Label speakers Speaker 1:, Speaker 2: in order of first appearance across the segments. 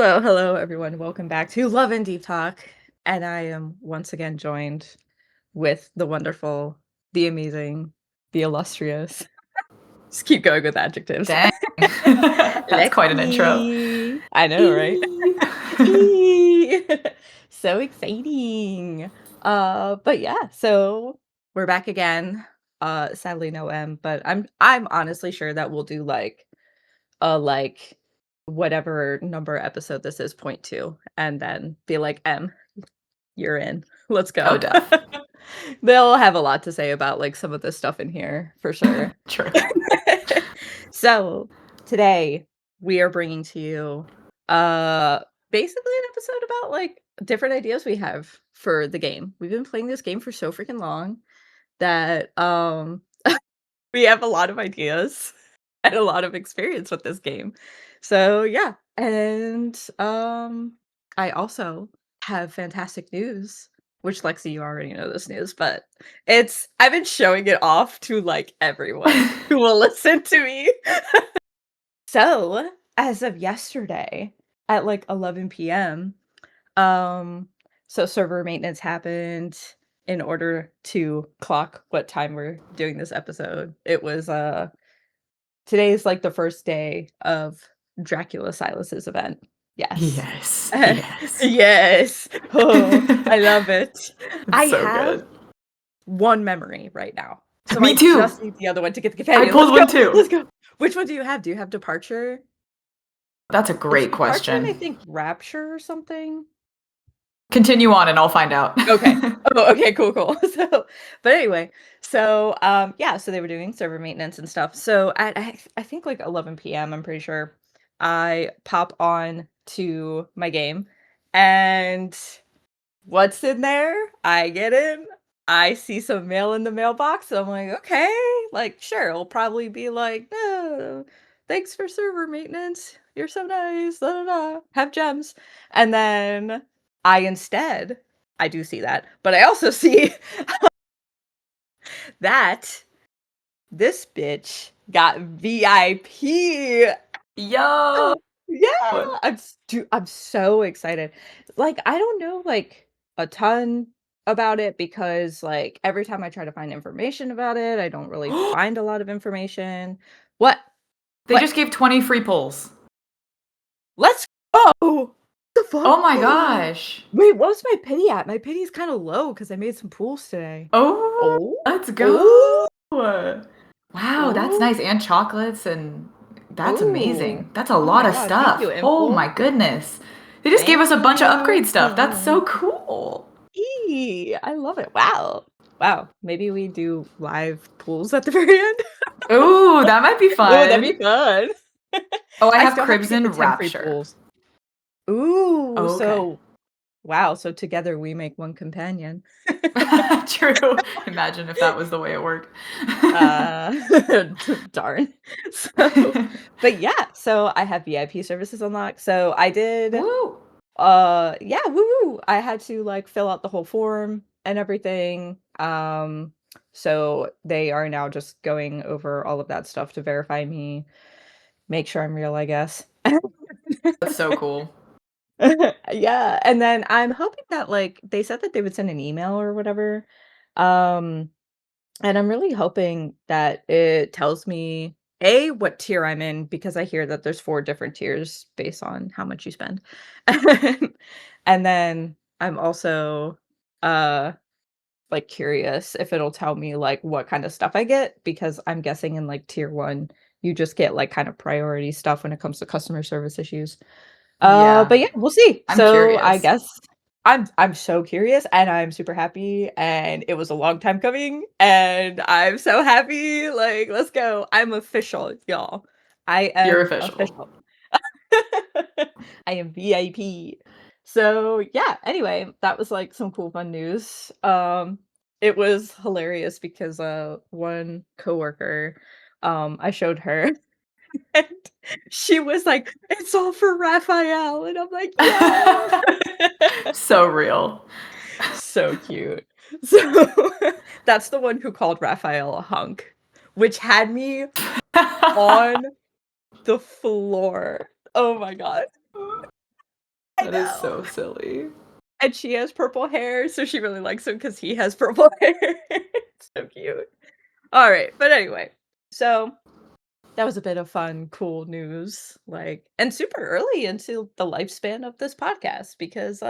Speaker 1: Hello, everyone. Welcome back to Love and Deep Talk. And I am once again joined with the wonderful, the amazing, the illustrious. Just keep going with adjectives.
Speaker 2: Dang. That's quite an intro.
Speaker 1: Lexi. I know, right? So exciting. But yeah, so we're back again. Sadly no M, but I'm honestly sure that we'll do like whatever number episode this is, point two, and then be like, M, you're in. Let's
Speaker 2: Oh,
Speaker 1: go.
Speaker 2: duh.
Speaker 1: They'll have a lot to say about like some of this stuff in here for sure.
Speaker 2: True.
Speaker 1: So today we are bringing to you basically an episode about like different ideas we have for the game. We've been playing this game for so freaking long that we have a lot of ideas and a lot of experience with this game. So yeah, and I also have fantastic news, which Lexi, you already know this news, but I've been showing it off to like everyone who will listen to me. So, as of yesterday at like 11 p.m., so server maintenance happened in order to clock what time we're doing this episode. It was today's like the first day of Dracula Silas's event. Yes.
Speaker 2: Yes. Yes.
Speaker 1: Yes. Oh, I love it. I
Speaker 2: It's so
Speaker 1: have
Speaker 2: good.
Speaker 1: one memory right now. So
Speaker 2: Me
Speaker 1: I
Speaker 2: too.
Speaker 1: just need the other one to get the companion.
Speaker 2: I pulled one too.
Speaker 1: Let's go. Which one do you have? Do you have Departure?
Speaker 2: That's a
Speaker 1: It's
Speaker 2: great
Speaker 1: Departure and I
Speaker 2: question.
Speaker 1: think Rapture or something.
Speaker 2: Continue on and I'll find out.
Speaker 1: Okay. Oh, okay, cool. So, but anyway, so yeah, so they were doing server maintenance and stuff. So at I think like 11 p.m., I'm pretty sure, I pop on to my game and what's in there? I get in, I see some mail in the mailbox. So I'm like, okay, like sure, it'll probably be like, oh, thanks for server maintenance. You're so nice. Da, da, da. Have gems. And then I do see that, but I also see that this bitch got VIP.
Speaker 2: Yo.
Speaker 1: Yeah, I'm so excited. Like, I don't know like a ton about it because like every time I try to find information about it, I don't really find a lot of information. What?
Speaker 2: They
Speaker 1: What?
Speaker 2: just gave 20 free pulls.
Speaker 1: Let's go. The fuck?
Speaker 2: Oh my gosh.
Speaker 1: Wait, what was my pity at? My pity's kind of low because I made some pools today.
Speaker 2: Oh,
Speaker 1: Oh,
Speaker 2: let's
Speaker 1: oh,
Speaker 2: go. Wow, that's
Speaker 1: oh,
Speaker 2: nice. And chocolates, and that's
Speaker 1: oh.
Speaker 2: amazing. That's a
Speaker 1: Oh
Speaker 2: lot
Speaker 1: my
Speaker 2: of
Speaker 1: god, thank you,
Speaker 2: stuff. Oh
Speaker 1: InFold.
Speaker 2: my goodness. They just gave
Speaker 1: Thank
Speaker 2: us a bunch of upgrade stuff. That's
Speaker 1: you.
Speaker 2: so cool.
Speaker 1: I love it. Wow. Wow. Maybe we do live pools at the very end.
Speaker 2: Ooh, that might be
Speaker 1: Oh, that'd be
Speaker 2: fun.
Speaker 1: fun.
Speaker 2: Oh, I
Speaker 1: I
Speaker 2: have
Speaker 1: still have to get the
Speaker 2: Crimson
Speaker 1: 10 free
Speaker 2: Rapture.
Speaker 1: pools. Ooh,
Speaker 2: Okay.
Speaker 1: so wow, so together we make one companion.
Speaker 2: True. Imagine if that was the way it worked.
Speaker 1: Uh, darn. So, but yeah, so I have VIP services unlocked. So I did,
Speaker 2: Woo.
Speaker 1: yeah, woo. I had to like fill out the whole form and everything. So they are now just going over all of that stuff to verify me, make sure I'm real, I guess.
Speaker 2: That's so cool.
Speaker 1: Yeah, and then I'm hoping that like they said that they would send an email or whatever. Um and I'm really hoping that it tells me A, what tier I'm in, because I hear that there's 4 different tiers based on how much you spend. And then I'm also, uh, like, curious if it'll tell me, like, what kind of stuff I get, because I'm guessing in, like, tier 1, you just get, like, kind of priority stuff when it comes to customer service issues.
Speaker 2: Yeah.
Speaker 1: But yeah, we'll see.
Speaker 2: I'm
Speaker 1: So I
Speaker 2: curious.
Speaker 1: guess I'm so curious and I'm super happy and it was a long time coming and I'm so happy. Like, let's go. I'm official, y'all. I
Speaker 2: You're
Speaker 1: am
Speaker 2: official.
Speaker 1: official. I am VIP. So yeah, anyway, that was like some cool fun news. It was hilarious because one coworker, I showed her and she was like, "It's all for Raphael," and I'm like, "Yes!"
Speaker 2: So real.
Speaker 1: So cute. So, that's the one who called Raphael a hunk, which had me on the floor. Oh my god. I
Speaker 2: That is
Speaker 1: know.
Speaker 2: so silly.
Speaker 1: And she has purple hair, so she really likes him because he has purple hair. It's so cute. Alright, but anyway, so that was a bit of fun, cool news, like and super early into the lifespan of this podcast because,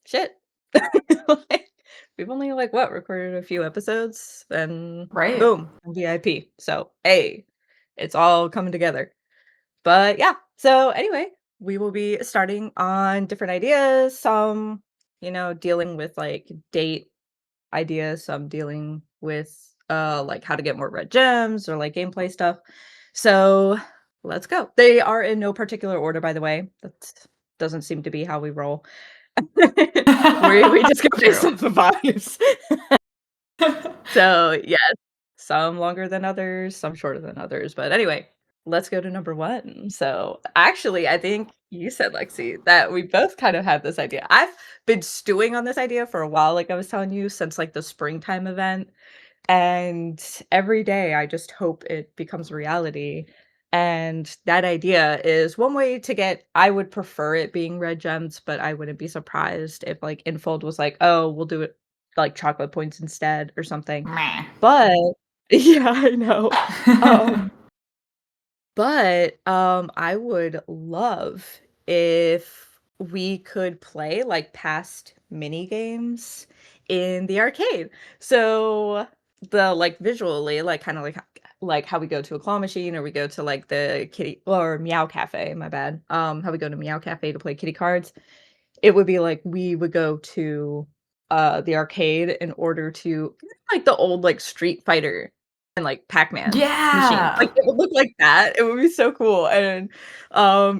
Speaker 1: shit. Like, we've only, like, what, recorded a few episodes, and
Speaker 2: Right.
Speaker 1: boom, I'm VIP. So, hey, it's all coming together. But yeah, so anyway, we will be starting on different ideas, some, dealing with, like, date ideas, some dealing with, like, how to get more red gems or, like, gameplay stuff. So, let's go. They are in no particular order, by the way. That doesn't seem to be how we roll. We just go based
Speaker 2: True.
Speaker 1: off of vibes. So, yes, some longer than others, some shorter than others, but anyway, let's go to number 1. So, actually, I think you said, Lexi, that we both kind of had this idea. I've been stewing on this idea for a while, like I was telling you, since, like, the springtime event, and every day I just hope it becomes reality, and that idea is one way to get I would prefer it being red gems, but I wouldn't be surprised if, like, InFold was like, "Oh, we'll do it, like, chocolate points instead," or something.
Speaker 2: Meh.
Speaker 1: But yeah, I know. Um, I would love if we could play, like, past mini games in the arcade. So, visually, like, kinda like how we go to a claw machine or we go to, like, the kitty or Meow Cafe, my bad. How we go to Meow Cafe to play kitty cards. It would be like we would go to, the arcade in order to like the old, like, Street Fighter and, like, Pac-Man machines. Like,
Speaker 2: Yeah.
Speaker 1: it would look like that. It would be so cool, and,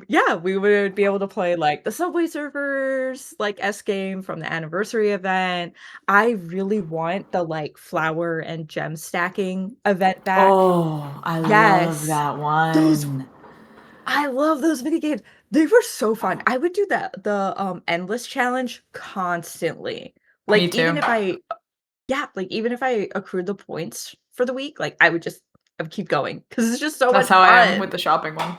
Speaker 1: yeah, we would be able to play, like, the Subway Surfers, like, S game from the anniversary event. I really want the, like, flower and gem stacking event back.
Speaker 2: Oh, I love
Speaker 1: Yes.
Speaker 2: that
Speaker 1: Those
Speaker 2: one.
Speaker 1: I love those mini games. They were so fun. I would do the endless challenge constantly. Like,
Speaker 2: Me too.
Speaker 1: even if I accrued the points for the week, like, I would keep going because it's just so
Speaker 2: That's
Speaker 1: much
Speaker 2: how I am with
Speaker 1: fun.
Speaker 2: the shopping one.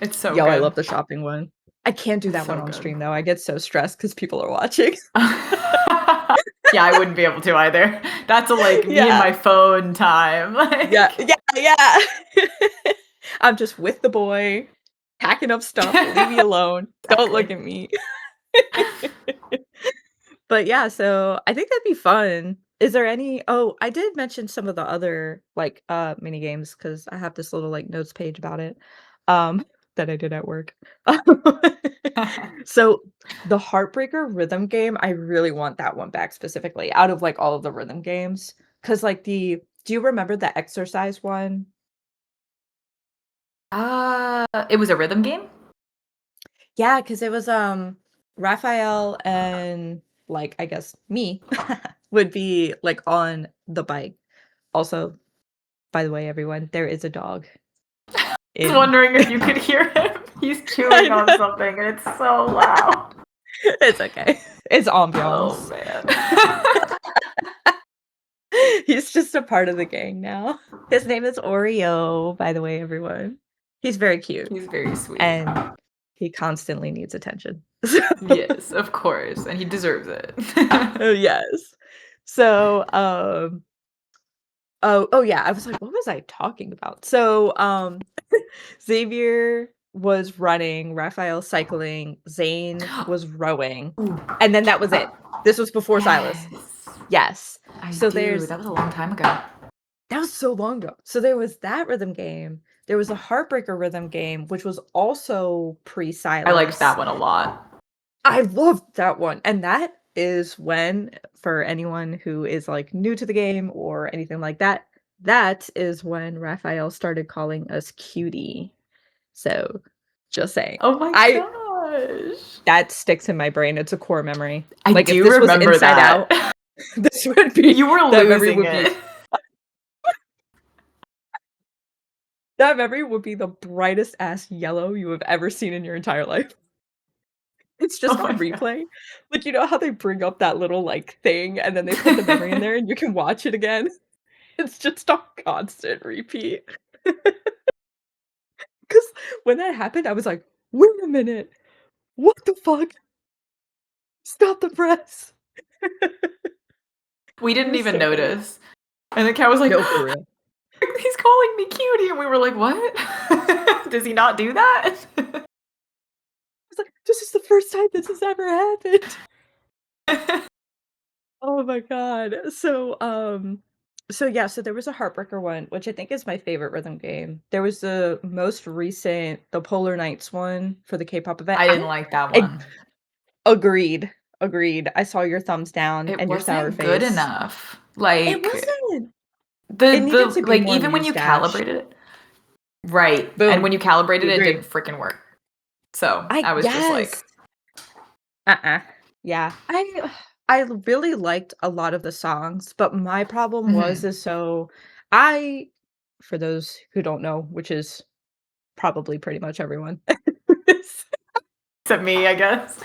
Speaker 2: It's so
Speaker 1: Yo, I
Speaker 2: good.
Speaker 1: love the shopping one. I can't do
Speaker 2: It's
Speaker 1: that one
Speaker 2: so
Speaker 1: on
Speaker 2: good.
Speaker 1: stream, though. I get so stressed because people are watching.
Speaker 2: Yeah, I wouldn't be able to either. That's a, like, me and
Speaker 1: Yeah.
Speaker 2: my phone time,
Speaker 1: Yeah,
Speaker 2: like
Speaker 1: yeah, yeah. I'm just with the boy, packing up stuff, leave me alone, don't look
Speaker 2: Exactly.
Speaker 1: at me. But yeah, so I think that'd be fun. Is there any I did mention some of the other, like, mini games because I have this little, like, notes page about it, that I did at work. So, the Heartbreaker rhythm game, I really want that one back specifically out of, like, all of the rhythm games. Because like, do you remember the exercise one?
Speaker 2: It was a rhythm game?
Speaker 1: Yeah, because it was, Raphael and, like, I guess me would be, like, on the bike. Also, by the way, everyone, there is a dog
Speaker 2: I was
Speaker 1: in
Speaker 2: wondering if you could hear him. He's
Speaker 1: I
Speaker 2: chewing on
Speaker 1: know.
Speaker 2: something, and it's so loud.
Speaker 1: It's okay. It's
Speaker 2: Oh,
Speaker 1: ambiance.
Speaker 2: man.
Speaker 1: He's just a part of the gang now. His name is Oreo, by the way, everyone. He's very cute,
Speaker 2: He's very sweet.
Speaker 1: and he constantly needs attention.
Speaker 2: Yes, of course, and he deserves it.
Speaker 1: Yes. So, yeah, I was like, "What was I talking about?" So, Xavier was running, Raphael cycling, Zane was rowing,
Speaker 2: Ooh.
Speaker 1: and then that was it. This was before Silas.
Speaker 2: Yes,
Speaker 1: Yes.
Speaker 2: I
Speaker 1: So
Speaker 2: do.
Speaker 1: there's
Speaker 2: That was a long time ago.
Speaker 1: that was so long ago. So there was that rhythm game. There was a Heartbreaker rhythm game, which was also
Speaker 2: I liked
Speaker 1: pre-Silas.
Speaker 2: that one a lot.
Speaker 1: I loved that one, and that is when for anyone who is, like, new to the game or anything like that, that is when Raphael started calling us cutie. So, just saying.
Speaker 2: Oh my
Speaker 1: I
Speaker 2: gosh.
Speaker 1: That sticks in my brain, it's a core memory.
Speaker 2: I
Speaker 1: Like, if
Speaker 2: do
Speaker 1: this was
Speaker 2: remember
Speaker 1: Inside
Speaker 2: that.
Speaker 1: Out, this would be
Speaker 2: You were
Speaker 1: that memory
Speaker 2: losing
Speaker 1: would be
Speaker 2: it.
Speaker 1: that memory would be the brightest ass yellow you have ever seen in your entire life. It's
Speaker 2: Oh
Speaker 1: just
Speaker 2: my
Speaker 1: on
Speaker 2: god.
Speaker 1: replay. Like, you know how they bring up that little, like, thing, and then they put the memory in there and you can watch it again? It's just on constant repeat. 'Cause when that happened, I was like, "Wait a minute. What the fuck? Stop the press.
Speaker 2: We
Speaker 1: It
Speaker 2: didn't
Speaker 1: was
Speaker 2: even
Speaker 1: so funny.
Speaker 2: notice. And the cat was like,
Speaker 1: No, for real.
Speaker 2: "He's calling me cutie," and we were like, "What? Does he not do that?"
Speaker 1: I was like, "This is the first time this has ever happened." Oh my god. So yeah, so there was a heartbreaker one, which I think is my favorite rhythm game. There was the most recent, the Polar Nights one for the K-pop event.
Speaker 2: I didn't like that
Speaker 1: I
Speaker 2: one.
Speaker 1: agreed, agreed. I saw your thumbs down
Speaker 2: It
Speaker 1: and your sour
Speaker 2: wasn't good
Speaker 1: face.
Speaker 2: enough.
Speaker 1: It
Speaker 2: Like,
Speaker 1: wasn't. It needed
Speaker 2: the
Speaker 1: to be
Speaker 2: like,
Speaker 1: more
Speaker 2: even when you
Speaker 1: Moustache.
Speaker 2: calibrated it. Right, and
Speaker 1: Boom.
Speaker 2: when you calibrated
Speaker 1: We
Speaker 2: it, it
Speaker 1: agree.
Speaker 2: didn't fricking work. So,
Speaker 1: I
Speaker 2: I was just like,
Speaker 1: yes. Uh-uh. Yeah. I really liked a lot of the songs, but my problem was
Speaker 2: mhm.
Speaker 1: is so I for those who don't know, which is probably pretty much everyone.
Speaker 2: Except me, I guess.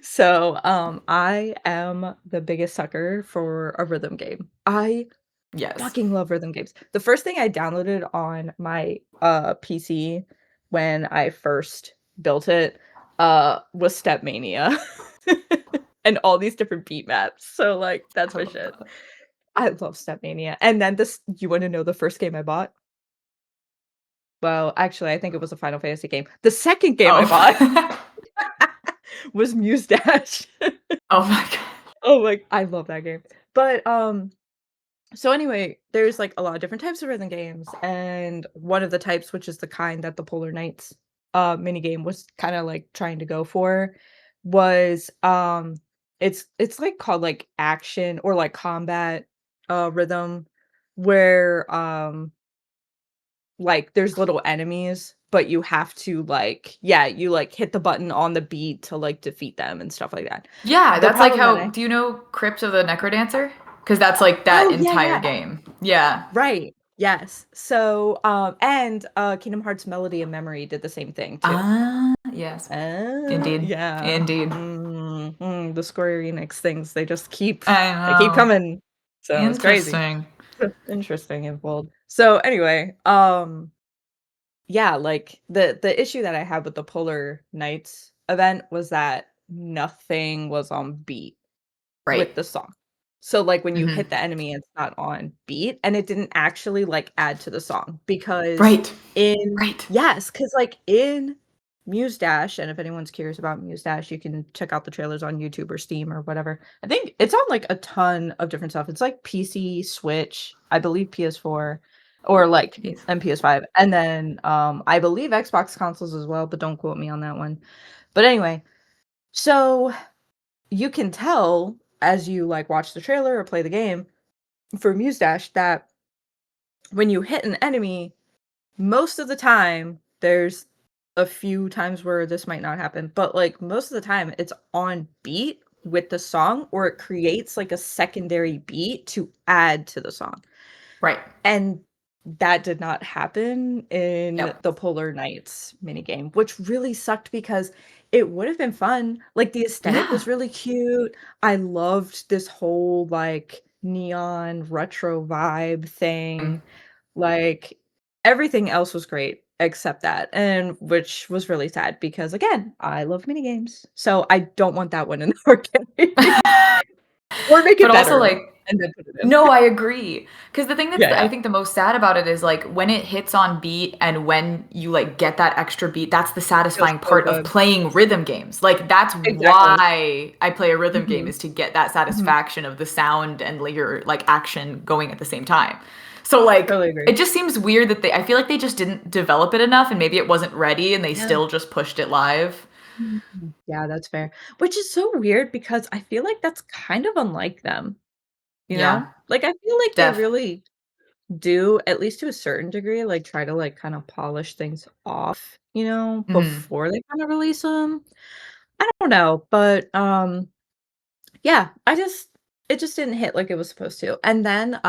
Speaker 1: So, I am the biggest sucker for a rhythm game. I
Speaker 2: Yes.
Speaker 1: fucking love rhythm games. The first thing I downloaded on my, PC when I first built it, was Stepmania and all these different beat maps, so, like, that's
Speaker 2: I
Speaker 1: my
Speaker 2: love
Speaker 1: shit.
Speaker 2: that.
Speaker 1: I love Stepmania, and then this you wanna know the first game I bought? Well, actually, I think it was a Final Fantasy game. The second game I bought
Speaker 2: Oh.
Speaker 1: was Muse Dash.
Speaker 2: Oh my god.
Speaker 1: Oh my I love that game. But, so anyway, there's, like, a lot of different types of rhythm games, and one of the types, which is the kind that the Polar Knights, minigame was kinda, like, trying to go for, was, it's, like, called, like, action or, like, combat, rhythm where, like, there's little enemies, but you have to, like yeah, you, like, hit the button on the beat to, like, defeat them and stuff like that.
Speaker 2: Yeah,
Speaker 1: The
Speaker 2: that's like
Speaker 1: problem that
Speaker 2: how
Speaker 1: I
Speaker 2: do you know Crypt of the Necrodancer? Because that's like that
Speaker 1: Oh, yeah,
Speaker 2: entire
Speaker 1: yeah.
Speaker 2: game. Yeah.
Speaker 1: Right. Yes. So, and, Kingdom Hearts Melody and Memory did the same thing too.
Speaker 2: Ah, yes. Indeed.
Speaker 1: Yeah.
Speaker 2: Indeed.
Speaker 1: The Square Enix things,
Speaker 2: I
Speaker 1: they keep
Speaker 2: know.
Speaker 1: coming. So, it's crazy.
Speaker 2: Interesting.
Speaker 1: Interesting, InFold. So, anyway, yeah, like, the issue that I had with the Polar Nights event was that nothing was on beat
Speaker 2: Right.
Speaker 1: with the song. So, like, when you
Speaker 2: Mhm.
Speaker 1: hit the enemy, it's not on beat, and it didn't actually, like, add to the song because
Speaker 2: Right.
Speaker 1: in
Speaker 2: Right.
Speaker 1: yes, because like, in Muse Dash, and if anyone's curious about Muse Dash, you can check out the trailers on YouTube or Steam or whatever. I think it's on, like, a ton of different stuff. It's, like, PC, Switch, I believe PS4, or, like,
Speaker 2: Yes.
Speaker 1: and PS5, and then, I believe Xbox consoles as well, but don't quote me on that one. But anyway, so you can tell as you, like, watch the trailer or play the game for Muse Dash that when you hit an enemy, most of the time there's a few times where this might not happen, but, like, most of the time it's on beat with the song or it creates, like, a secondary beat to add to the song.
Speaker 2: Right.
Speaker 1: And that did not happen in
Speaker 2: Yep.
Speaker 1: the Polar Nights minigame, which really sucked because it would have been fun. Like, the aesthetic
Speaker 2: Yeah.
Speaker 1: was really cute. I loved this whole, like, neon retro vibe
Speaker 2: Mm.
Speaker 1: thing. Like, everything else was great except that, and which was really sad because, again, I love minigames. So, I don't want that one in the arcade. Or make
Speaker 2: But
Speaker 1: it
Speaker 2: also,
Speaker 1: better
Speaker 2: like,
Speaker 1: and then put it in.
Speaker 2: no, I agree. Because the thing that's
Speaker 1: Yeah,
Speaker 2: I
Speaker 1: yeah.
Speaker 2: think the most sad about it is, like, when it hits on beat and when you, like, get that extra beat, that's the
Speaker 1: Feels
Speaker 2: satisfying
Speaker 1: so
Speaker 2: part of
Speaker 1: good.
Speaker 2: playing rhythm games. Like, that's
Speaker 1: Exactly.
Speaker 2: why I play a rhythm game
Speaker 1: Mhm.
Speaker 2: is to get that
Speaker 1: Mhm.
Speaker 2: satisfaction of the sound and, like, your, like, action going at the same time. So, like,
Speaker 1: Totally agree.
Speaker 2: it just seems weird that I feel like they just didn't develop it enough and maybe it wasn't ready and they
Speaker 1: Yeah.
Speaker 2: still just pushed it live.
Speaker 1: Mhm. Yeah, that's fair. Which is so weird because I feel like that's kind of unlike them, you
Speaker 2: Yeah.
Speaker 1: know? Like, I feel like they
Speaker 2: Def.
Speaker 1: really do, at least to a certain degree, like, try to, like, kinda polish things off,
Speaker 2: Mhm.
Speaker 1: before they kinda release them. I don't know, but, yeah, it just didn't hit like it was supposed to. And then,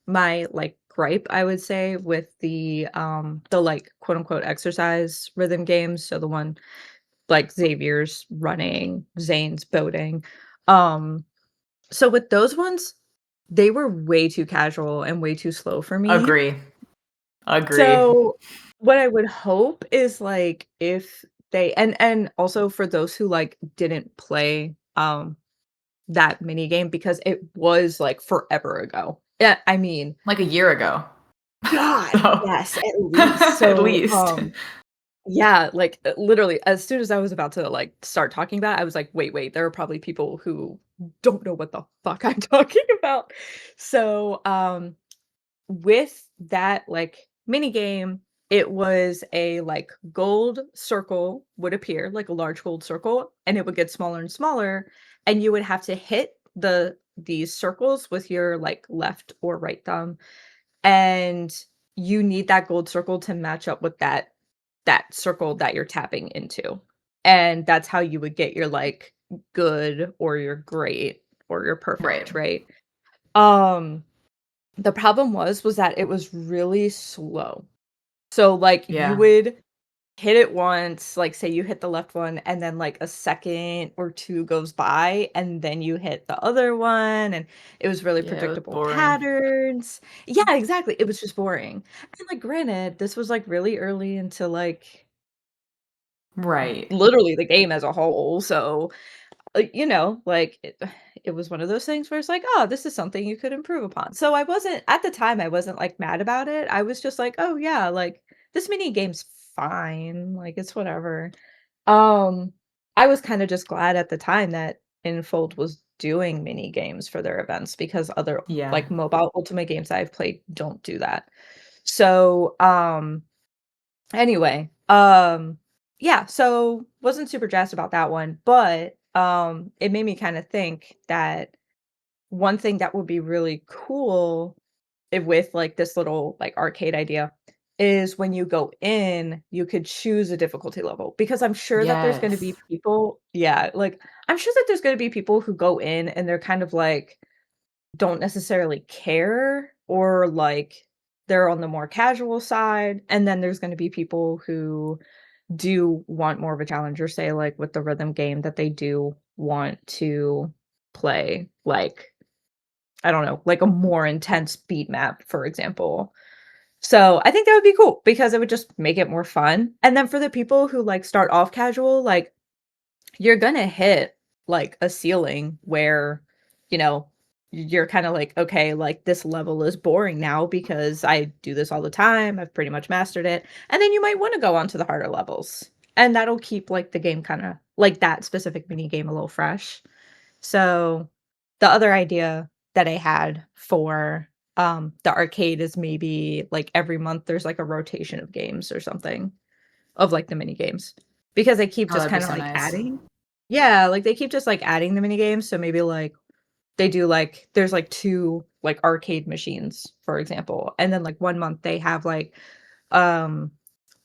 Speaker 1: my, like, gripe, I would say, with the, like, quote, unquote, "exercise rhythm games," so the one like Xavier's running, Zane's boating. Um, so with those ones, they were way too casual and way too slow for me.
Speaker 2: Agree. Agree.
Speaker 1: So what I would hope is like if They and also for those who, like, didn't play, that mini game because it was, like, forever ago. Yeah, I mean,
Speaker 2: Like a year ago.
Speaker 1: God,
Speaker 2: So
Speaker 1: yes, at least.
Speaker 2: at
Speaker 1: So,
Speaker 2: least.
Speaker 1: yeah, like, literally, as soon as I was about to, like, start talking about it, I was like, "Wait, wait, there are probably people who don't know what the fuck I'm talking about." So, with that, like, mini game, it was a, like, gold circle would appear, like a large gold circle, and it would get smaller and smaller, and you would have to hit these circles with your, like, left or right thumb, and you need that gold circle to match up with that circle that you're tapping into, and that's how you would get your, like, good or your great or your
Speaker 2: Right.
Speaker 1: perfect, right? Um the problem was that it was really slow. So, like, you
Speaker 2: Yeah.
Speaker 1: would hit it once, like, say you hit the left one, and then, like, a second or 2 goes by, and then you hit the other one, and it was really
Speaker 2: Yeah, it was
Speaker 1: predictable
Speaker 2: boring.
Speaker 1: patterns. Yeah, exactly, it was just boring. And, like, granted, this was, like, really early into, like,
Speaker 2: Right.
Speaker 1: literally the game as a whole, so like, it was one of those things where it's like, "Oh, this is something you could improve upon." So I wasn't at the time, I wasn't, like, mad about it. I was just like, "Oh, yeah, like, this mini game's fine, like, it's whatever." Um, I was kinda just glad at the time that InFold was doing mini games for their events because other,
Speaker 2: Yeah.
Speaker 1: like, mobile ultimate games I've played don't do that. So, anyway, yeah, so wasn't super jazzed about that one, but, it made me kinda think that one thing that would be really cool with, like, this little, like, arcade idea is when you go in, you could choose a difficulty level because I'm sure that there's gonna be
Speaker 2: Yes.
Speaker 1: people yeah, like, I'm sure that there's gonna be people who go in and they're kind of like don't necessarily care or, like, they're on the more casual side, and then there's gonna be people who do want more of a challenge or say, like, with the rhythm game that they do want to play, like, I don't know, like a more intense beat map, for example. So, I think that would be cool because it would just make it more fun, and then for the people who, like, start off casual, like, you're gonna hit, like, a ceiling where, you know, you're kinda like, "Okay, like, this level is boring now because I do this all the time, I've pretty much mastered it," and then you might wanna go on to the harder levels, and that'll keep, like, the game kinda like, that specific mini game a little fresh. So, the other idea that I had for, the arcade is maybe, like, every month there's, like, a rotation of games or something, of, like, the mini games, because they keep
Speaker 2: Oh,
Speaker 1: just
Speaker 2: that'd be
Speaker 1: kinda,
Speaker 2: so
Speaker 1: like,
Speaker 2: nice.
Speaker 1: adding yeah, like, they keep just, like, adding the mini games, so maybe, like, they do, like there's, like, 2, like, arcade machines, for example, and then, like, 1 month they have, um,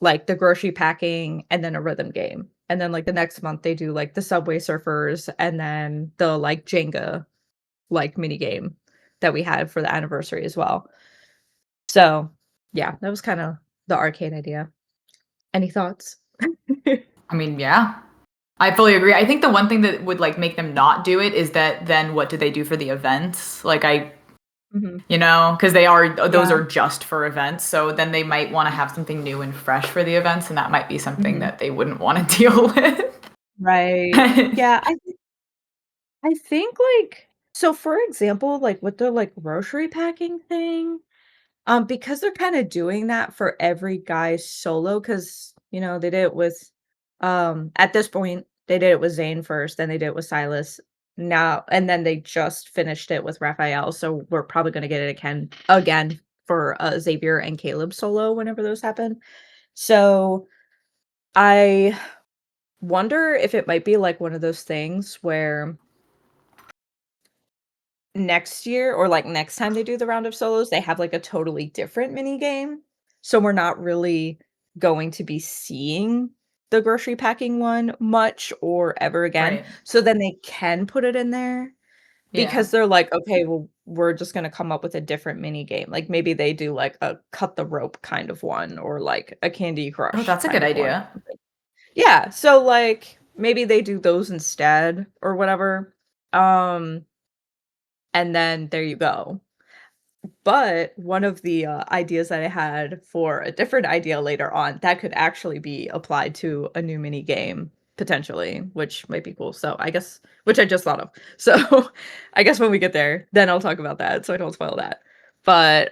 Speaker 1: like, the grocery packing and then a rhythm game, and then, like, the next month they do, like, the Subway Surfers and then the, like, Jenga, like, mini game that we had for the anniversary as well. So, yeah, that was kinda the arcade idea. Any thoughts?
Speaker 2: I mean, yeah. I fully agree. I think the one thing that would, like, make them not do it is that then what do they do for the events? Like,
Speaker 1: Mhm.
Speaker 2: because they are those
Speaker 1: Yeah.
Speaker 2: are just for events, so then they might wanna have something new and fresh for the events, and that might be something
Speaker 1: Mhm.
Speaker 2: that they wouldn't wanna deal with.
Speaker 1: Right. Yeah, I think, like so for example, like, with the, like, grocery packing thing, because they're kinda doing that for every guy solo, because they did it with, at this point, they did it with Zane first, then they did it with Silas, now and then they just finished it with Raphael, so we're probably gonna get it again for, Xavier and Caleb solo whenever those happen. So, I wonder if it might be, like, one of those things where next year or, like, next time they do the round of solos, they have, like, a totally different mini game, so we're not really going to be seeing the grocery packing one much or ever again,
Speaker 2: Right.
Speaker 1: so then they can put it in there
Speaker 2: Yeah.
Speaker 1: because they're like, "Okay, well, we're just gonna come up with a different mini game." Like, maybe they do, like, a cut the rope kind of one or, like, a Candy
Speaker 2: Oh,
Speaker 1: Crush
Speaker 2: that's a
Speaker 1: kind
Speaker 2: good
Speaker 1: of one or
Speaker 2: idea.
Speaker 1: something. Yeah, so, like, maybe they do those instead or whatever, and then there you go. But one of the, ideas that I had for a different idea later on that could actually be applied to a new mini game potentially, which might be cool. So I guess which I just thought of. So I guess when we get there, then I'll talk about that so I don't spoil that. But,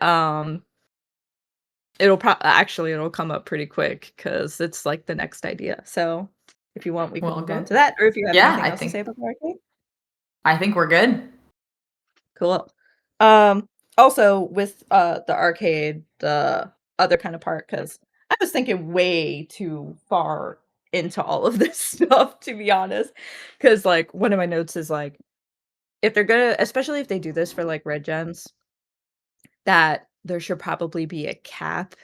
Speaker 1: actually it'll come up pretty quick because it's, like, the next idea. So if you want, we can
Speaker 2: Well,
Speaker 1: move on
Speaker 2: good.
Speaker 1: to that, or if you have
Speaker 2: Yeah,
Speaker 1: anything else to say about the arcade.
Speaker 2: I think we're good.
Speaker 1: Cool. Um, Also with, the arcade, the other kind of part, because I was thinking way too far into all of this stuff, to be honest. Because like, one of my notes is, like, if they're gonna especially if they do this for, like, red gems, that there should probably be a cap.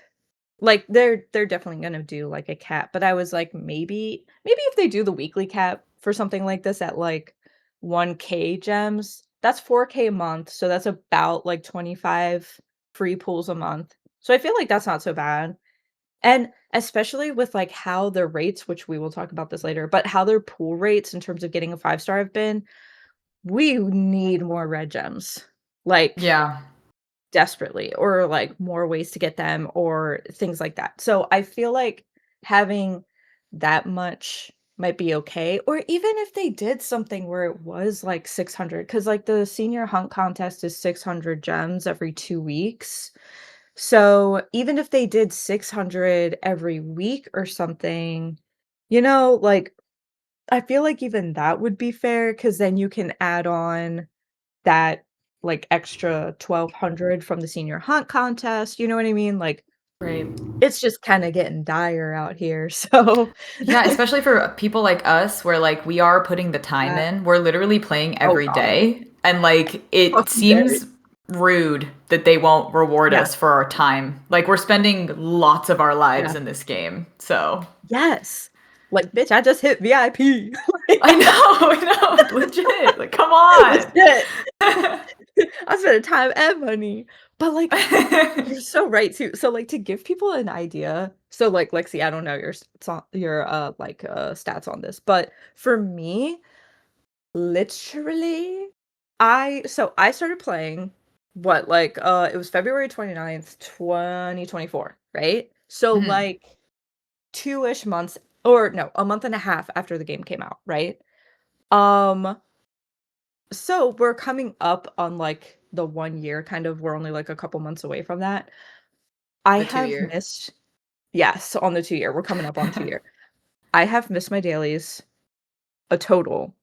Speaker 1: Like, they're definitely gonna do, like, a cap, but I was like, maybe if they do the weekly cap for something like this at, like, 1K gems, that's 4K a month, so that's about, like, 25 free pools a month. So I feel like that's not so bad, and especially with, like, how their rates, which we will talk about this later, but how their pool rates in terms of getting a 5-star have been, we need more red gems. Like,
Speaker 2: Yeah.
Speaker 1: desperately, or, like, more ways to get them or things like that. So, I feel like having that much might be okay, or even if they did something where it was, like, 600, because like, the senior hunt contest is 600 gems every 2 weeks. So, even if they did 600 every week or something, like, I feel like even that would be fair, because then you can add on that, like, extra 1,200 from the senior hunt contest, you know what I mean? Like,
Speaker 2: Right.
Speaker 1: it's just kinda getting dire out here, so
Speaker 2: Yeah, especially for people like us where, like, we are putting the time
Speaker 1: yeah.
Speaker 2: in. We're literally playing
Speaker 1: Oh
Speaker 2: every
Speaker 1: god.
Speaker 2: day, and, like, it
Speaker 1: Very.
Speaker 2: seems rude that they won't reward
Speaker 1: Yeah,
Speaker 2: us for our time. Like, we're spending lots of our lives
Speaker 1: yeah.
Speaker 2: in this game, so
Speaker 1: Yes. Like, "Bitch, I just hit VIP."
Speaker 2: I know, I know, legit, like, come on.
Speaker 1: Legit. I spent time and money. But, like, you're so right too. So, like, to give people an idea, so, like, Lexi, I don't know your stats on this, but for me, literally, I started playing, it was February 29th, 2024, right? So,
Speaker 2: Mhm,
Speaker 1: like, 2-ish months, or no, a month and a half after the game came out, right? Um, so we're coming up on, like, the 1 year, kind of, we're only, like, a couple months away from that. I
Speaker 2: the 2
Speaker 1: have
Speaker 2: year.
Speaker 1: missed Yes, on the 2 year, we're coming up on 2 year. I have missed my dailies a total,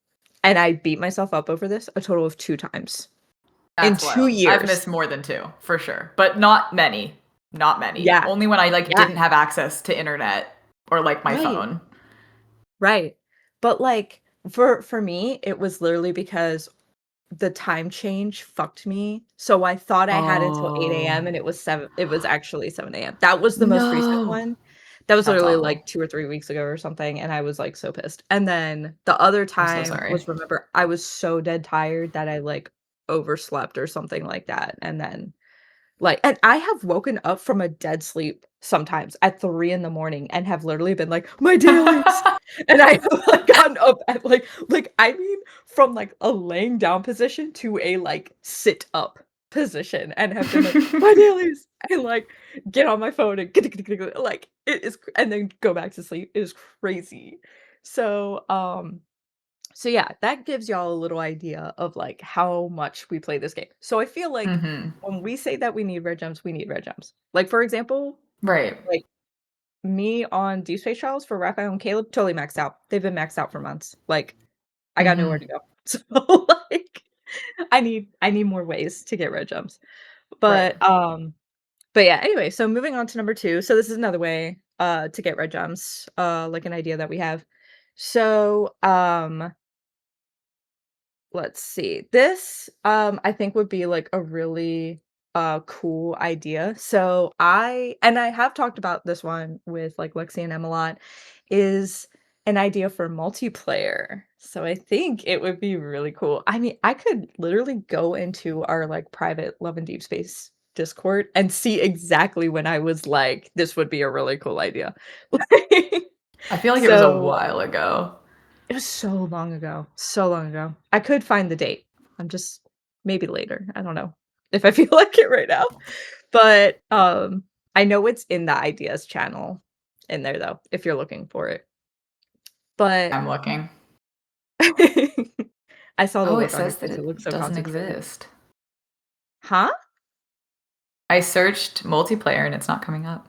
Speaker 1: and I beat myself up over this, a total of 2 times in
Speaker 2: That's
Speaker 1: 2
Speaker 2: wild. I've
Speaker 1: years.
Speaker 2: missed more than 2, for sure, but not many, not many.
Speaker 1: Yeah,
Speaker 2: Only when I, like,
Speaker 1: yeah,
Speaker 2: didn't have access to internet or, like, my
Speaker 1: right,
Speaker 2: phone.
Speaker 1: right. But, like, for me, it was literally because the time change fucked me, so I thought I had until 8
Speaker 2: Oh.
Speaker 1: AM, and it was actually 7 AM. That was the most recent
Speaker 2: No.
Speaker 1: one. That was
Speaker 2: That's
Speaker 1: literally,
Speaker 2: awful.
Speaker 1: like, 2 or 3 weeks ago or something, and I was, like, so pissed. And then the other
Speaker 2: I'm so
Speaker 1: time
Speaker 2: sorry.
Speaker 1: was, remember, I was so dead tired that I, like, overslept or something like that, and then and I have woken up from a dead sleep sometimes at 3 in the morning and have literally been like, "My dailies!" And I have, like, gotten up at, I mean, from, like, a laying down position to a, like, sit up position, and have been like, "My dailies!" And, like, get on my phone and like, it is and then go back to sleep. It is crazy. So, so yeah, that gives y'all a little idea of, like, how much we play this game. So I feel like
Speaker 2: Mhm.
Speaker 1: when we say that we need red gems, we need red gems. Like, for example,
Speaker 2: Right.
Speaker 1: like, me on Deepspace trials for Raphael and Caleb, totally maxed out. They've been maxed out for months. Like, I got nowhere to
Speaker 2: Mhm.
Speaker 1: go. So, like, I need more ways to get red gems.
Speaker 2: Right.
Speaker 1: But, but yeah, anyway, so moving on to number 2. So this is another way, to get red gems, like an idea that we have. So, let's see. This, I think would be like a really cool idea. So I have talked about this one with like Lexi and Em a lot, is an idea for multiplayer. So I think it would be really cool. I mean, I could literally go into our like private Love and Deep Space Discord and see exactly when I was like, this would be a really cool idea. Like,
Speaker 2: I feel like it was a
Speaker 1: so
Speaker 2: while ago.
Speaker 1: it was so long ago, so long ago. I could find the date. I'm just maybe later, I don't know. if I feel like it right now. But, I know it's in the ideas channel in there, though, if you're looking for it. But
Speaker 2: I'm looking.
Speaker 1: I saw the
Speaker 2: Oh, it
Speaker 1: look on your
Speaker 2: says that
Speaker 1: face, it looked
Speaker 2: it
Speaker 1: so
Speaker 2: doesn't
Speaker 1: concentrated.
Speaker 2: exist.
Speaker 1: Huh?
Speaker 2: I searched multiplayer and it's not coming up.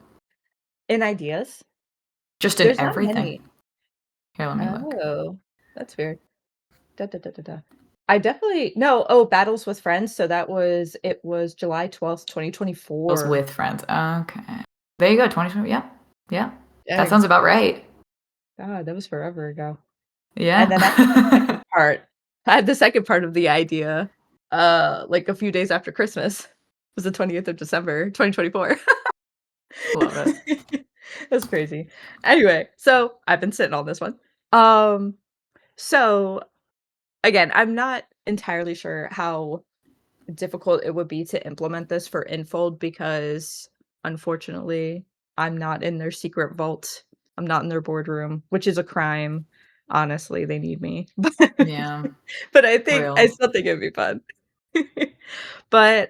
Speaker 1: In ideas?
Speaker 2: Just in
Speaker 1: There's not
Speaker 2: everything.
Speaker 1: many.
Speaker 2: Here, let me look.
Speaker 1: Oh, that's weird. Da, da, da, da, da. I definitely no, oh, Battles with Friends, so it was July 12th,
Speaker 2: Those
Speaker 1: 2024.
Speaker 2: with friends. Okay. There you go, 2020. Yeah. Yeah. That
Speaker 1: Dang,
Speaker 2: sounds about right.
Speaker 1: god, that was forever ago. And
Speaker 2: Yeah.
Speaker 1: then I had the second part I had the second part of the idea, like, a few days after Christmas. It was the 20th of December, 2024.
Speaker 2: Love it.
Speaker 1: That's crazy. Anyway, so I've been sitting on this one. Um, so, again, I'm not entirely sure how difficult it would be to implement this for InFold because, unfortunately, I'm not in their secret vault. I'm not in their boardroom, which is a crime. Honestly, they need me.
Speaker 2: Yeah.
Speaker 1: But I
Speaker 2: Real.
Speaker 1: still think it'd be fun. But,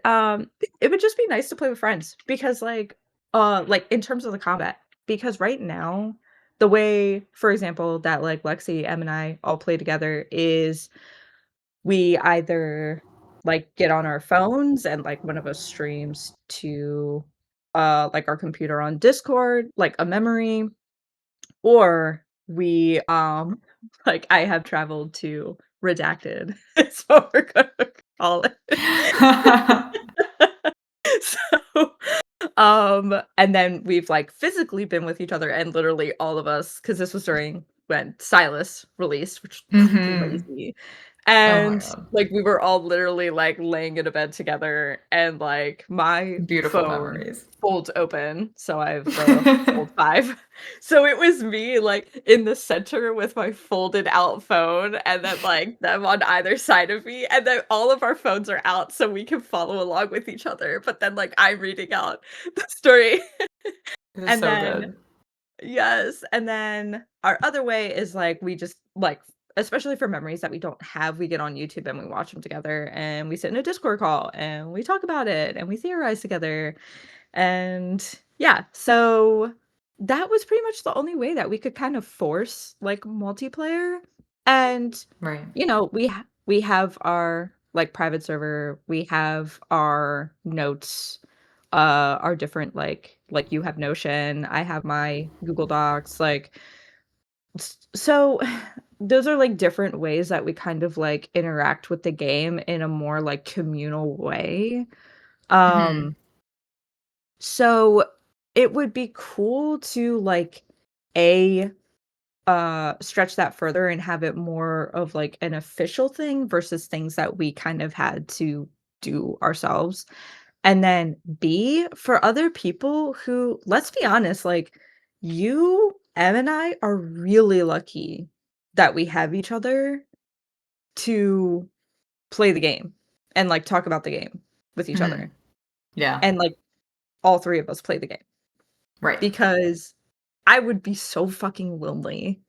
Speaker 1: it would just be nice to play with friends because, like, in terms of the combat, because right now, the way, for example, that, like, Lexi, Em, and I all play together is we either, like, get on our phones and, like, one of us streams to, like, our computer on Discord, like, a memory, or we, like, I have traveled to Redacted. That's what we're gonna call it. So, and then we've, like, physically been with each other and literally all of us, because this was during when Silas released, which
Speaker 2: Mhm.
Speaker 1: crazy.
Speaker 2: Oh my
Speaker 1: And,
Speaker 2: god.
Speaker 1: like, we were all literally, like, laying in a bed together and, like, my
Speaker 2: Beautiful
Speaker 1: phone
Speaker 2: memories.
Speaker 1: folds open, so I have the Fold 5. So it was me, like, in the center with my folded out phone and then, like, them on either side of me, and then all of our phones are out so we can follow along with each other, but then, like, I'm reading out the story.
Speaker 2: It is
Speaker 1: And
Speaker 2: so
Speaker 1: then
Speaker 2: good.
Speaker 1: yes, and then our other way is, like, we just, like, especially for memories that we don't have, we get on YouTube and we watch them together, and we sit in a Discord call, and we talk about it, and we theorize together, and yeah, so that was pretty much the only way that we could kind of force, like, multiplayer, and,
Speaker 2: Right.
Speaker 1: we have our, like, private server, we have our notes, our different, like, you have Notion, I have my Google Docs, like, so those are, like, different ways that we kind of, like, interact with the game in a more, like, communal way,
Speaker 2: Mhm.
Speaker 1: um so, it would be cool to, like, A, stretch that further and have it more of, like, an official thing versus things that we kind of had to do ourselves, and then B, for other people who, let's be honest, like, you, Em, and I are really lucky that we have each other to play the game and, like, talk about the game with each
Speaker 2: Mhm.
Speaker 1: other,
Speaker 2: Yeah.
Speaker 1: and, like, all 3 of us play the game.
Speaker 2: Right.
Speaker 1: Because I would be so fucking lonely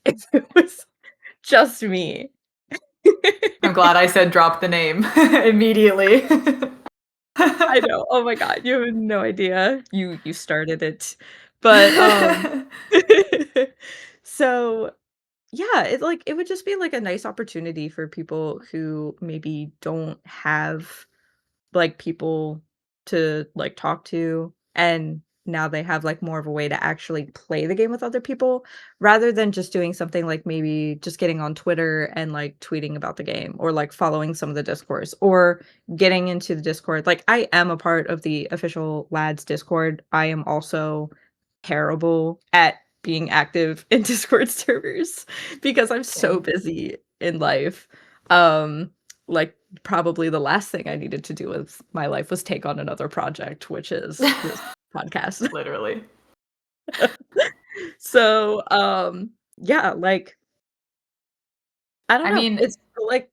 Speaker 1: if it was just me.
Speaker 2: I'm glad I said drop the name immediately.
Speaker 1: I know, oh my god, you have no idea. You started it. But, so, yeah, it would just be, like, a nice opportunity for people who maybe don't have, like, people to, like, talk to, and now they have, like, more of a way to actually play the game with other people, rather than just doing something like maybe just getting on Twitter and, like, tweeting about the game, or, like, following some of the discourse, or getting into the Discord. Like, I am a part of the official lads Discord. I am also terrible at being active in Discord servers because I'm so
Speaker 2: Same.
Speaker 1: busy in life. Um, like, probably the last thing I needed to do with my life was take on another project, which is this podcast.
Speaker 2: Literally.
Speaker 1: So, yeah, like, I don't
Speaker 2: I
Speaker 1: know.
Speaker 2: mean,
Speaker 1: It's like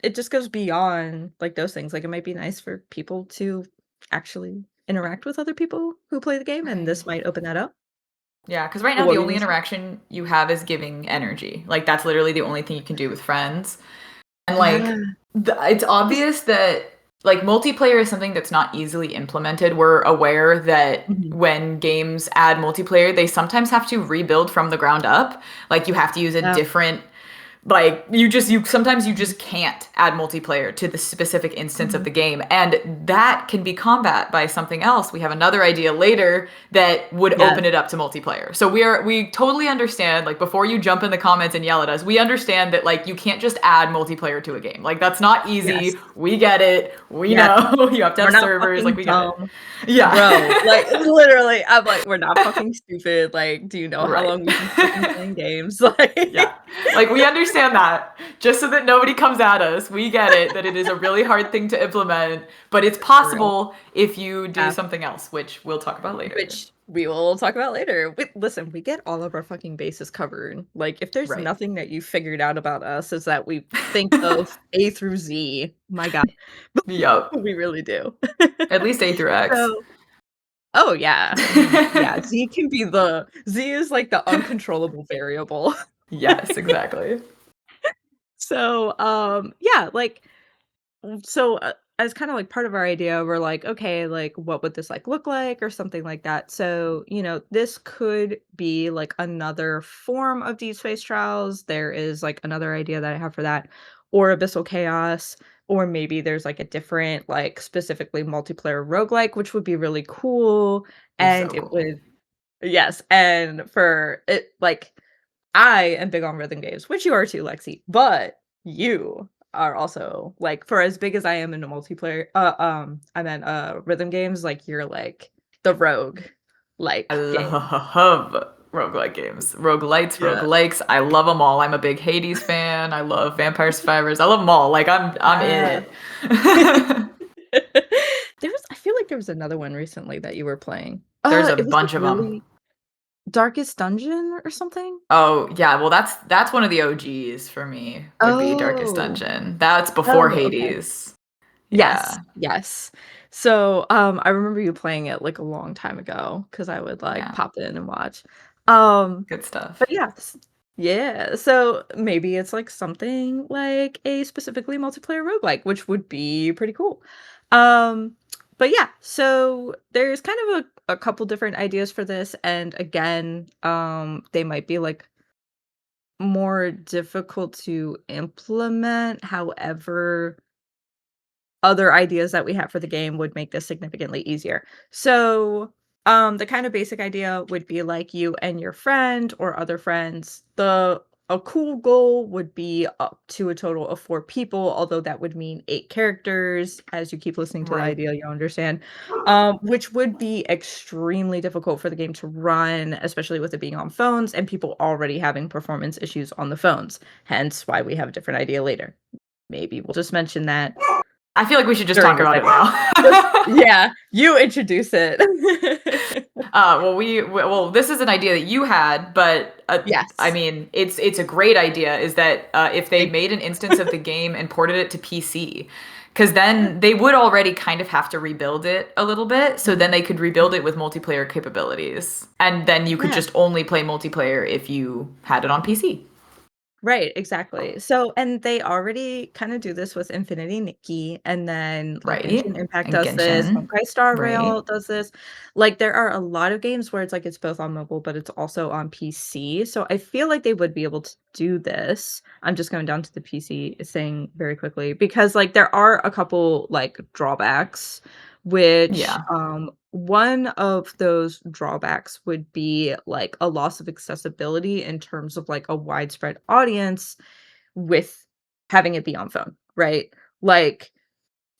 Speaker 1: it just goes beyond, like, those things. Like, it might be nice for people to actually interact with other people who play the game, and
Speaker 2: right.
Speaker 1: this might open that up.
Speaker 2: Yeah, because right
Speaker 1: But
Speaker 2: now
Speaker 1: what
Speaker 2: the
Speaker 1: were you
Speaker 2: only
Speaker 1: gonna say?
Speaker 2: interaction you have is giving energy. Like, that's literally the only thing you can do with friends. And,
Speaker 1: Yeah.
Speaker 2: like, it's obvious that like multiplayer is something that's not easily implemented. We're aware that
Speaker 1: Mhm.
Speaker 2: when games add multiplayer, they sometimes have to rebuild from the ground up. Like you have to use a
Speaker 1: Yeah.
Speaker 2: different like you sometimes you
Speaker 1: Mhm.
Speaker 2: just can't add multiplayer to the specific instance of
Speaker 1: Mhm.
Speaker 2: the game, and that can be combat by something else. We have another idea later that would
Speaker 1: Yes.
Speaker 2: open it up to multiplayer. So we totally understand, like, before you jump in the comments and yell at us, we understand that like you can't just add multiplayer to a game. Like that's not
Speaker 1: Yes.
Speaker 2: easy. We get it. We
Speaker 1: Yes.
Speaker 2: know. You have to
Speaker 1: We're
Speaker 2: have
Speaker 1: not
Speaker 2: servers. Like
Speaker 1: fucking
Speaker 2: we get it.
Speaker 1: dumb.
Speaker 2: Yeah.
Speaker 1: Bro, like, literally, I'm like, "We're not fucking stupid, like, do you know how
Speaker 2: Right.
Speaker 1: long we've been fucking playing games?" Like
Speaker 2: Yeah. Like we understand that. Just so that nobody comes at us. We get it that it is a really hard thing to implement, but it's
Speaker 1: For real.
Speaker 2: possible if you do
Speaker 1: Yeah,
Speaker 2: something else, which we'll talk about later.
Speaker 1: which we will talk about later. Listen, we get all of our fucking bases covered. Like, if there's
Speaker 2: Right.
Speaker 1: nothing that you figured out about us is that we think of A through Z. My god,
Speaker 2: Yup.
Speaker 1: we really do.
Speaker 2: At least A through X.
Speaker 1: So oh, yeah. I mean, yeah, Z is, like, the uncontrollable variable.
Speaker 2: Yes, exactly.
Speaker 1: So, yeah, like, so, as kinda, like, part of our idea, we're like, "Okay, like, what would this, like, look like?" Or something like that. So, this could be, like, another form of Deep Space Trials. There is, like, another idea that I have for that, or Abyssal Chaos, or maybe there's, like, a different, like, specifically multiplayer roguelike, which would be really cool,
Speaker 2: Be
Speaker 1: and
Speaker 2: so
Speaker 1: it
Speaker 2: cool.
Speaker 1: would yes, and for it like I am big on rhythm games, which you are too, Lexi, but you are also like, for as big as I am into multiplayer, I meant rhythm games, like you're like the rogue
Speaker 2: I
Speaker 1: like game.
Speaker 2: love roguelike games. Roguelites,
Speaker 1: Yeah.
Speaker 2: roguelikes. I love them all. I'm a big Hades fan. I love Vampire Survivors. I love them all. Like I'm in
Speaker 1: Yeah.
Speaker 2: it.
Speaker 1: I feel like there was another one recently that you were playing.
Speaker 2: There's a
Speaker 1: It was like
Speaker 2: bunch of them.
Speaker 1: really Darkest Dungeon or something?
Speaker 2: Oh, yeah, well, that's one of the OGs for me, would be Darkest
Speaker 1: Oh.
Speaker 2: Dungeon. That's before
Speaker 1: Oh, okay.
Speaker 2: Hades.
Speaker 1: Yes,
Speaker 2: Yeah,
Speaker 1: yes. So, I remember you playing it, like, a long time ago because I would, like,
Speaker 2: yeah,
Speaker 1: pop in and watch. Um,
Speaker 2: good stuff.
Speaker 1: but yes. Yeah, so maybe it's, like, something like a specifically multiplayer roguelike, which would be pretty cool. Um, but yeah, so there's kind of a couple different ideas for this, and again, they might be, like, more difficult to implement, however other ideas that we have for the game would make this significantly easier. So, the kind of basic idea would be like you and your friend or other friends. A cool goal would be up to a total of 4 people, although that would mean 8 characters. As you keep listening to the
Speaker 2: Right.
Speaker 1: idea, you'll understand. Which would be extremely difficult for the game to run, especially with it being on phones and people already having performance issues on the phones. Hence why we have a different idea later. Maybe we'll just mention that
Speaker 2: I feel like we should just
Speaker 1: during
Speaker 2: talk
Speaker 1: this
Speaker 2: about it
Speaker 1: idea. Just
Speaker 2: now.
Speaker 1: yeah, you introduce it.
Speaker 2: Well, this is an idea that you had, but I
Speaker 1: Yes.
Speaker 2: mean, it's a great idea. Is that if they
Speaker 1: Thank
Speaker 2: made
Speaker 1: you.
Speaker 2: an instance of the game and ported it to PC, because then they would already kind of have to rebuild it a little bit. So then
Speaker 1: Mhm.
Speaker 2: they could rebuild it with multiplayer capabilities, and then you could
Speaker 1: Yeah.
Speaker 2: just only play multiplayer if you had it on PC.
Speaker 1: Right, exactly. So and they already kinda do this with Infinity Nikki, and then, like,
Speaker 2: Right?
Speaker 1: Genshin Impact
Speaker 2: And
Speaker 1: does this,
Speaker 2: Genshin,
Speaker 1: Honkai Star Rail
Speaker 2: right?
Speaker 1: does this. Like, there are a lot of games where it's both on mobile, but it's also on PC, so I feel like they would be able to do this. I'm just going down to the PC thing very quickly because, like, there are a couple, like, drawbacks, which,
Speaker 2: Yeah,
Speaker 1: one of those drawbacks would be, like, a loss of accessibility in terms of, like, a widespread audience with having it be on phone, right? Like,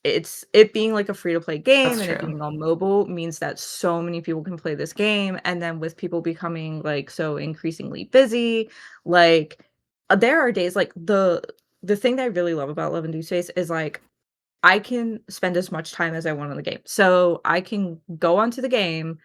Speaker 1: it being, like, a free to play game
Speaker 2: that's
Speaker 1: and it
Speaker 2: true.
Speaker 1: being on mobile means that so many people can play this game, and then with people becoming, like, so increasingly busy, like, there are days like, the thing that I really love about Love and Deep Space is, like, I can spend as much time as I want on the game. So I can go onto the game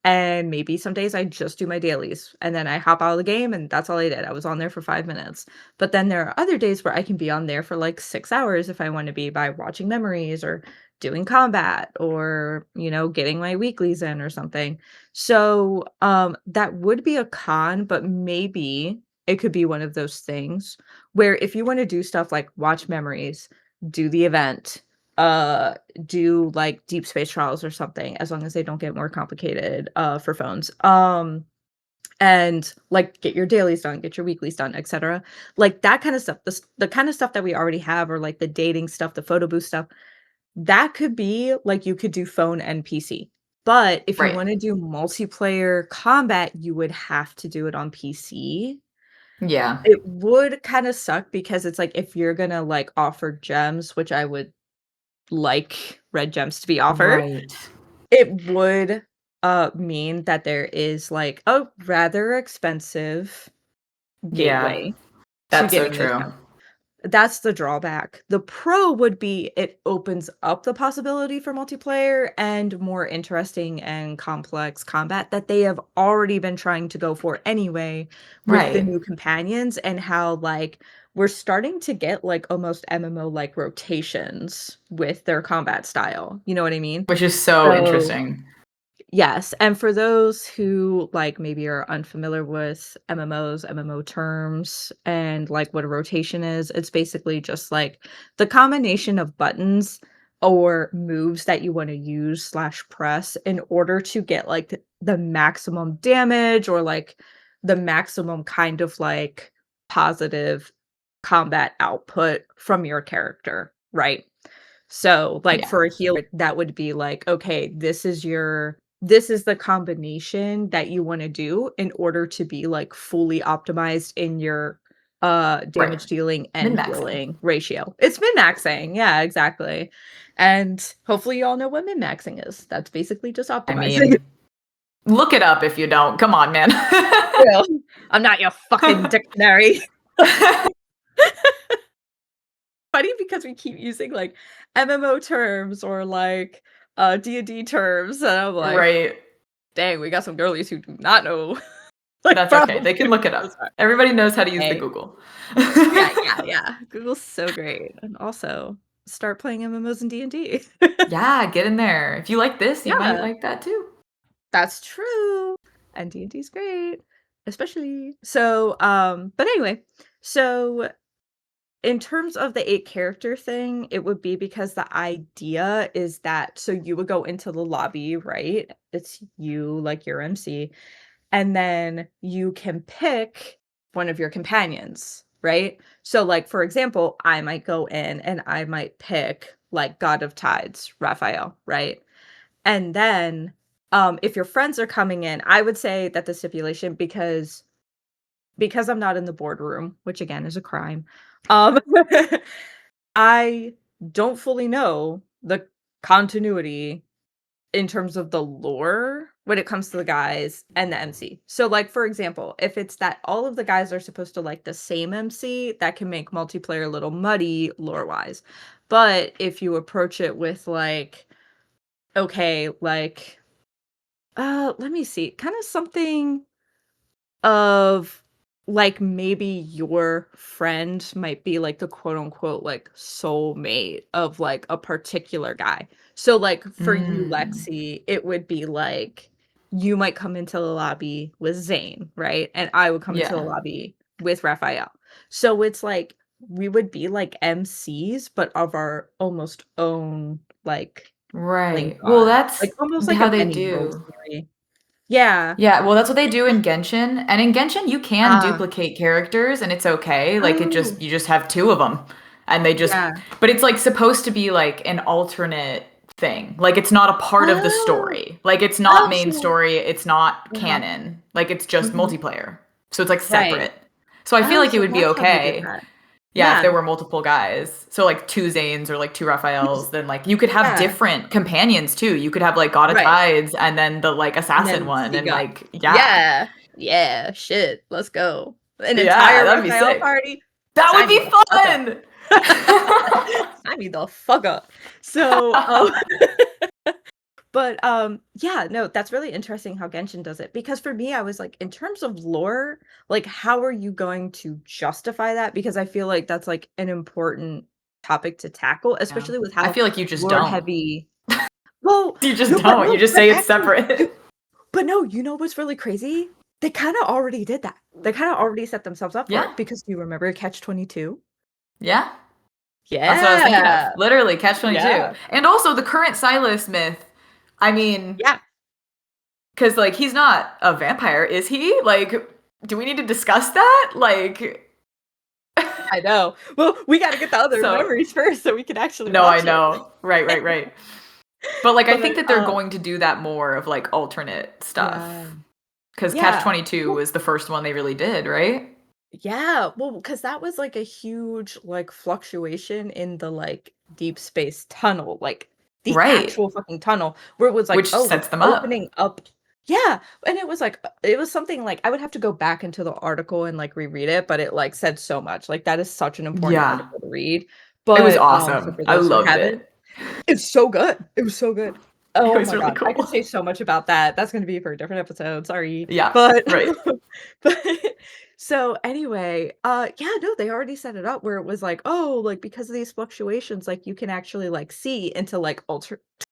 Speaker 1: and maybe some days I just do my dailies and then I hop out of the game and that's all I did. I was on there for 5 minutes. But then there are other days where I can be on there for like 6 hours if I want to be by watching memories or doing combat or, getting my weeklies in or something. So that would be a con, but maybe it could be one of those things where if you want to do stuff like watch memories, do the event, do like deep space trials or something, as long as they don't get more complicated for phones. And like get your dailies done, get your weeklies done, etc. Like that kind of stuff. The kind of stuff that we already have, or like the dating stuff, the photo booth stuff, that could be like you could do phone and PC. But if you
Speaker 2: Right.
Speaker 1: want to do multiplayer combat, you would have to do it on PC.
Speaker 2: Yeah.
Speaker 1: It would kind of suck because it's like if you're gonna like offer gems, which I would like red gems to be offered,
Speaker 2: Right.
Speaker 1: it would mean that there is like a rather expensive
Speaker 2: Yeah.
Speaker 1: gateway to
Speaker 2: That's so
Speaker 1: getting those
Speaker 2: true.
Speaker 1: gems. That's the drawback. The pro would be it opens up the possibility for multiplayer and more interesting and complex combat that they have already been trying to go for anyway with the
Speaker 2: Right.
Speaker 1: new companions, and how like we're starting to get like almost MMO like rotations with their combat style. You know what I mean?
Speaker 2: Which is so
Speaker 1: So
Speaker 2: interesting.
Speaker 1: yes, and for those who, like, maybe are unfamiliar with MMOs, MMO terms, and, like, what a rotation is, it's basically just, like, the combination of buttons or moves that you wanna use/press slash press in order to get, like, the maximum damage, or, like, the maximum kind of, like, positive combat output from your character, right? So, like,
Speaker 2: Yeah.
Speaker 1: for a healer, that would be like, okay, this is the combination that you wanna do in order to be, like, fully optimized in your,
Speaker 2: Right.
Speaker 1: damage dealing and
Speaker 2: Min-maxing.
Speaker 1: healing ratio. It's min-maxing, yeah, exactly. And hopefully you all know what min-maxing is. That's basically just
Speaker 2: I
Speaker 1: optimizing.
Speaker 2: mean, look it up if you don't. Come on, man.
Speaker 1: True. I'm not your fucking dictionary. Funny because we keep using, like, MMO terms or, like, D&D terms, and I'm like,
Speaker 2: Right.
Speaker 1: dang, we got some girlies who do not know, like,
Speaker 2: That's okay.
Speaker 1: probably
Speaker 2: They can look it
Speaker 1: those
Speaker 2: up.
Speaker 1: are.
Speaker 2: Everybody knows how to use the
Speaker 1: Okay.
Speaker 2: Google.
Speaker 1: Yeah, yeah, yeah. Google's so great. And also, start playing MMOs and D&D.
Speaker 2: Yeah, get in there. If you like this, you might
Speaker 1: Yeah,
Speaker 2: like that too.
Speaker 1: that's true. And D&D's great, especially. So, but anyway, so in terms of the 8 character thing, it would be because the idea is that so you would go into the lobby, right? It's you, like your MC, and then you can pick one of your companions, right? So, like, for example, I might go in and I might pick, like, God of Tides, Raphael, right? And then, if your friends are coming in, I would say that the stipulation, because I'm not in the boardroom, which again is a crime, um, I don't fully know the continuity in terms of the lore when it comes to the guys and the MC. So, like, for example, if it's that all of the guys are supposed to like the same MC, that can make multiplayer a little muddy lore-wise. But if you approach it with like, okay, like, let me see, kind of something of like maybe your friend might be like the quote unquote like soulmate of like a particular guy. So like for you,
Speaker 2: Mm,
Speaker 1: Lexi, it would be like you might come into the lobby with Zane, right? And I would come into the
Speaker 2: yeah.
Speaker 1: lobby with Raphael. So it's like we would be like MCs, but of our almost own like playing
Speaker 2: Right. Well,
Speaker 1: god.
Speaker 2: that's
Speaker 1: Like almost like
Speaker 2: how
Speaker 1: a
Speaker 2: they
Speaker 1: mini world
Speaker 2: do.
Speaker 1: story. Yeah.
Speaker 2: Yeah, well, that's what they do in Genshin. And in Genshin, you can
Speaker 1: Ah.
Speaker 2: duplicate characters and it's okay. Like
Speaker 1: Oh.
Speaker 2: you just have two of them. And they just
Speaker 1: Yeah.
Speaker 2: but it's like supposed to be like an alternate thing. Like it's not a part of the
Speaker 1: Oh!
Speaker 2: story. Like it's not
Speaker 1: Oh,
Speaker 2: main
Speaker 1: so
Speaker 2: story, it's not
Speaker 1: uh-huh,
Speaker 2: canon. Like it's just
Speaker 1: mhm,
Speaker 2: multiplayer. So it's like
Speaker 1: right.
Speaker 2: separate. So I feel
Speaker 1: Oh,
Speaker 2: like it
Speaker 1: so
Speaker 2: would be
Speaker 1: that's how they did
Speaker 2: okay.
Speaker 1: that.
Speaker 2: Yeah, if
Speaker 1: Yeah.
Speaker 2: there were multiple guys. So like two Zanes or like two Raphaels, then like you could have
Speaker 1: Yeah,
Speaker 2: different companions too. You could have like God of
Speaker 1: right,
Speaker 2: Tides and then the like
Speaker 1: and
Speaker 2: assassin
Speaker 1: then
Speaker 2: one and
Speaker 1: Siga.
Speaker 2: like yeah.
Speaker 1: Yeah, yeah, shit, let's go. An
Speaker 2: Yeah,
Speaker 1: entire
Speaker 2: that'd be
Speaker 1: Raphael
Speaker 2: sick.
Speaker 1: party?
Speaker 2: That would
Speaker 1: Sign me
Speaker 2: be
Speaker 1: the fuck up.
Speaker 2: fun.
Speaker 1: Sign me the fuck up. So, but, yeah, no, that's really interesting how Genshin does it, because for me, I was like, in terms of lore, like, how are you going to justify that? Because I feel like that's, like, an important topic to tackle,
Speaker 2: Yeah.
Speaker 1: especially with
Speaker 2: I
Speaker 1: how
Speaker 2: feel like you just
Speaker 1: lore
Speaker 2: don't.
Speaker 1: heavy. Well,
Speaker 2: You just
Speaker 1: no, but
Speaker 2: don't. You
Speaker 1: no,
Speaker 2: just
Speaker 1: but
Speaker 2: say it's
Speaker 1: actually,
Speaker 2: separate.
Speaker 1: you know what's really crazy? They kinda already did that. They kinda already set themselves up for
Speaker 2: Yeah.
Speaker 1: it, because do you remember Catch 22?
Speaker 2: Yeah. That's what I was thinking of.
Speaker 1: Yeah.
Speaker 2: Literally, catch 22.
Speaker 1: Yeah.
Speaker 2: And also the current Silas myth. I mean,
Speaker 1: Yeah.
Speaker 2: because like he's not a vampire, is he? Like, do we need to discuss that? Like,
Speaker 1: I know. Well, we gotta get the other
Speaker 2: so
Speaker 1: memories first so we can actually
Speaker 2: no, I
Speaker 1: watch it.
Speaker 2: know. Right. But like, I
Speaker 1: But,
Speaker 2: think that they're going to do that more of like alternate
Speaker 1: yeah.
Speaker 2: stuff. Because Catch
Speaker 1: Yeah.
Speaker 2: 22
Speaker 1: Well,
Speaker 2: was the first one they really did, right?
Speaker 1: yeah. Well, because that was, like, a huge, like, fluctuation in the, like, deep space tunnel, like, the
Speaker 2: Right.
Speaker 1: actual fucking tunnel where it was like,
Speaker 2: Which
Speaker 1: "Oh, it's
Speaker 2: sets them up.
Speaker 1: opening up." Yeah, and it was like, it was something like I would have to go back into the article and, like, reread it, but it, like, said so much, like, that is such an important
Speaker 2: Yeah.
Speaker 1: article to read,
Speaker 2: It was
Speaker 1: but, so
Speaker 2: awesome.
Speaker 1: for
Speaker 2: I
Speaker 1: those who
Speaker 2: loved
Speaker 1: haven't,
Speaker 2: it.
Speaker 1: it's so good. It was so good.
Speaker 2: It
Speaker 1: Oh
Speaker 2: was
Speaker 1: my
Speaker 2: really
Speaker 1: god, I could say
Speaker 2: cool.
Speaker 1: so much about that. That's gonna be for a different episode, sorry.
Speaker 2: Yeah,
Speaker 1: But
Speaker 2: right.
Speaker 1: but so anyway, yeah, no, they already set it up where it was like, "Oh, like, because of these fluctuations, like, you can actually, like, see into, like,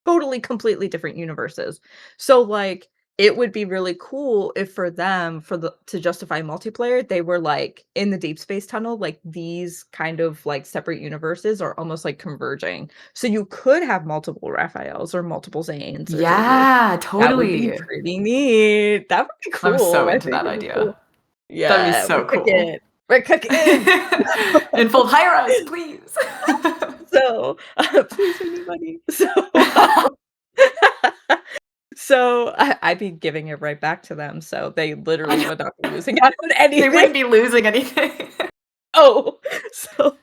Speaker 1: totally completely different universes." So, like, it would be really cool if for them, for the to justify multiplayer, they were, like, in the deep space tunnel, like, these kind of, like, separate universes are almost, like, converging. So you could have multiple Raphaels or multiple Zanes or Xaviers.
Speaker 2: Yeah,
Speaker 1: That would be
Speaker 2: totally.
Speaker 1: pretty neat. That would be
Speaker 2: I'm so
Speaker 1: cool. I
Speaker 2: into
Speaker 1: think
Speaker 2: that
Speaker 1: it'd be
Speaker 2: idea.
Speaker 1: cool.
Speaker 2: That'd be
Speaker 1: Yeah, we're
Speaker 2: so cool.
Speaker 1: cooking. We're cooking.
Speaker 2: InFold, hire us, please.
Speaker 1: So, please, we need money. So I'd be giving it right back to them, so they literally would not be losing out on
Speaker 2: They
Speaker 1: anything.
Speaker 2: wouldn't be losing anything.
Speaker 1: Oh, so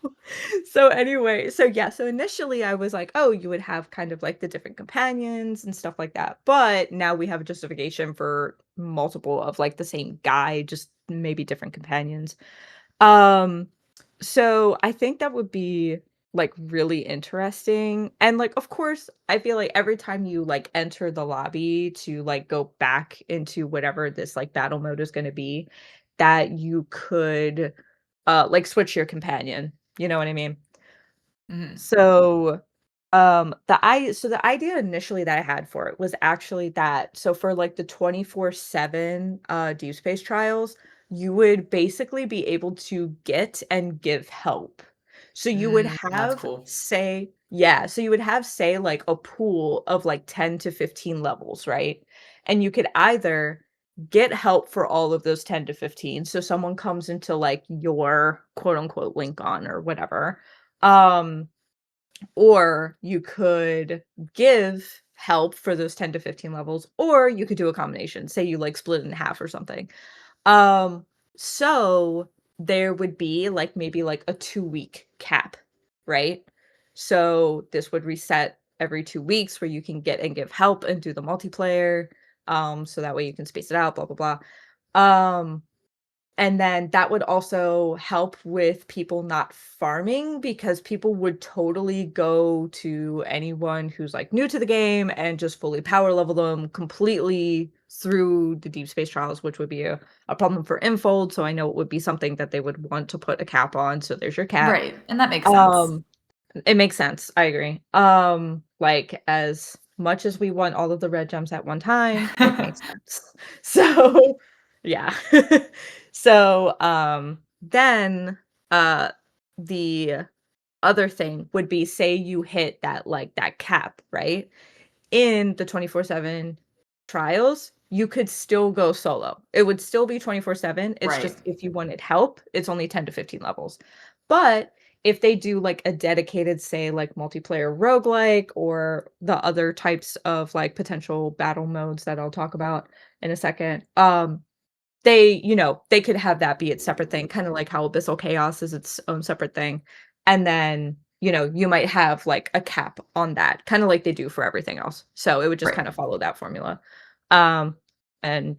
Speaker 1: so anyway, so yeah, so initially I was like, "Oh, you would have kind of like the different companions and stuff like that." But now we have a justification for multiple of like the same guy, just maybe different companions. Um, so I think that would be like really interesting. And like of course, I feel like every time you like enter the lobby to like go back into whatever this like battle mode is going to be, that you could like switch your companion. You know what I mean?
Speaker 2: Mhm.
Speaker 1: So the idea initially that I had for it was actually that so for like the 24/7 deep space trials, you would basically be able to get and give help. So you would
Speaker 2: That's
Speaker 1: have
Speaker 2: cool.
Speaker 1: say yeah, so you would have say like a pool of like 10 to 15 levels, right? And you could either get help for all of those 10 to 15. So someone comes into like your quote unquote link on or whatever. Um or you could give help for those 10 to 15 levels, or you could do a combination. Say you like split it in half or something. Um, so there would be like maybe like a 2-week cap, right? So this would reset every 2 weeks where you can get and give help and do the multiplayer. So that way you can space it out, blah blah blah. And then that would also help with people not farming because people would totally go to anyone who's like new to the game and just fully power level them completely through the deep space trials, which would be a problem for InFold. So I know it would be something that they would want to put a cap on. So there's your cap.
Speaker 2: Right, and that makes sense.
Speaker 1: Um, it makes sense. I agree. Like as much as we want all of the red gems at one time, it makes sense. So, yeah. So, then, the other thing would be say you hit that like that cap, right? In the 24/7 trials, you could still go solo. It would still be 24/7. It's
Speaker 2: Right.
Speaker 1: just if you wanted help, it's only 10 to 15 levels. But if they do like a dedicated, say, like multiplayer roguelike or the other types of like potential battle modes that I'll talk about in a second, they, they could have that be its separate thing, kinda like how Abyssal Chaos is its own separate thing, and then, you might have, like, a cap on that, kinda like they do for everything else. So, it would just
Speaker 2: Right.
Speaker 1: kinda follow that formula. Um, and,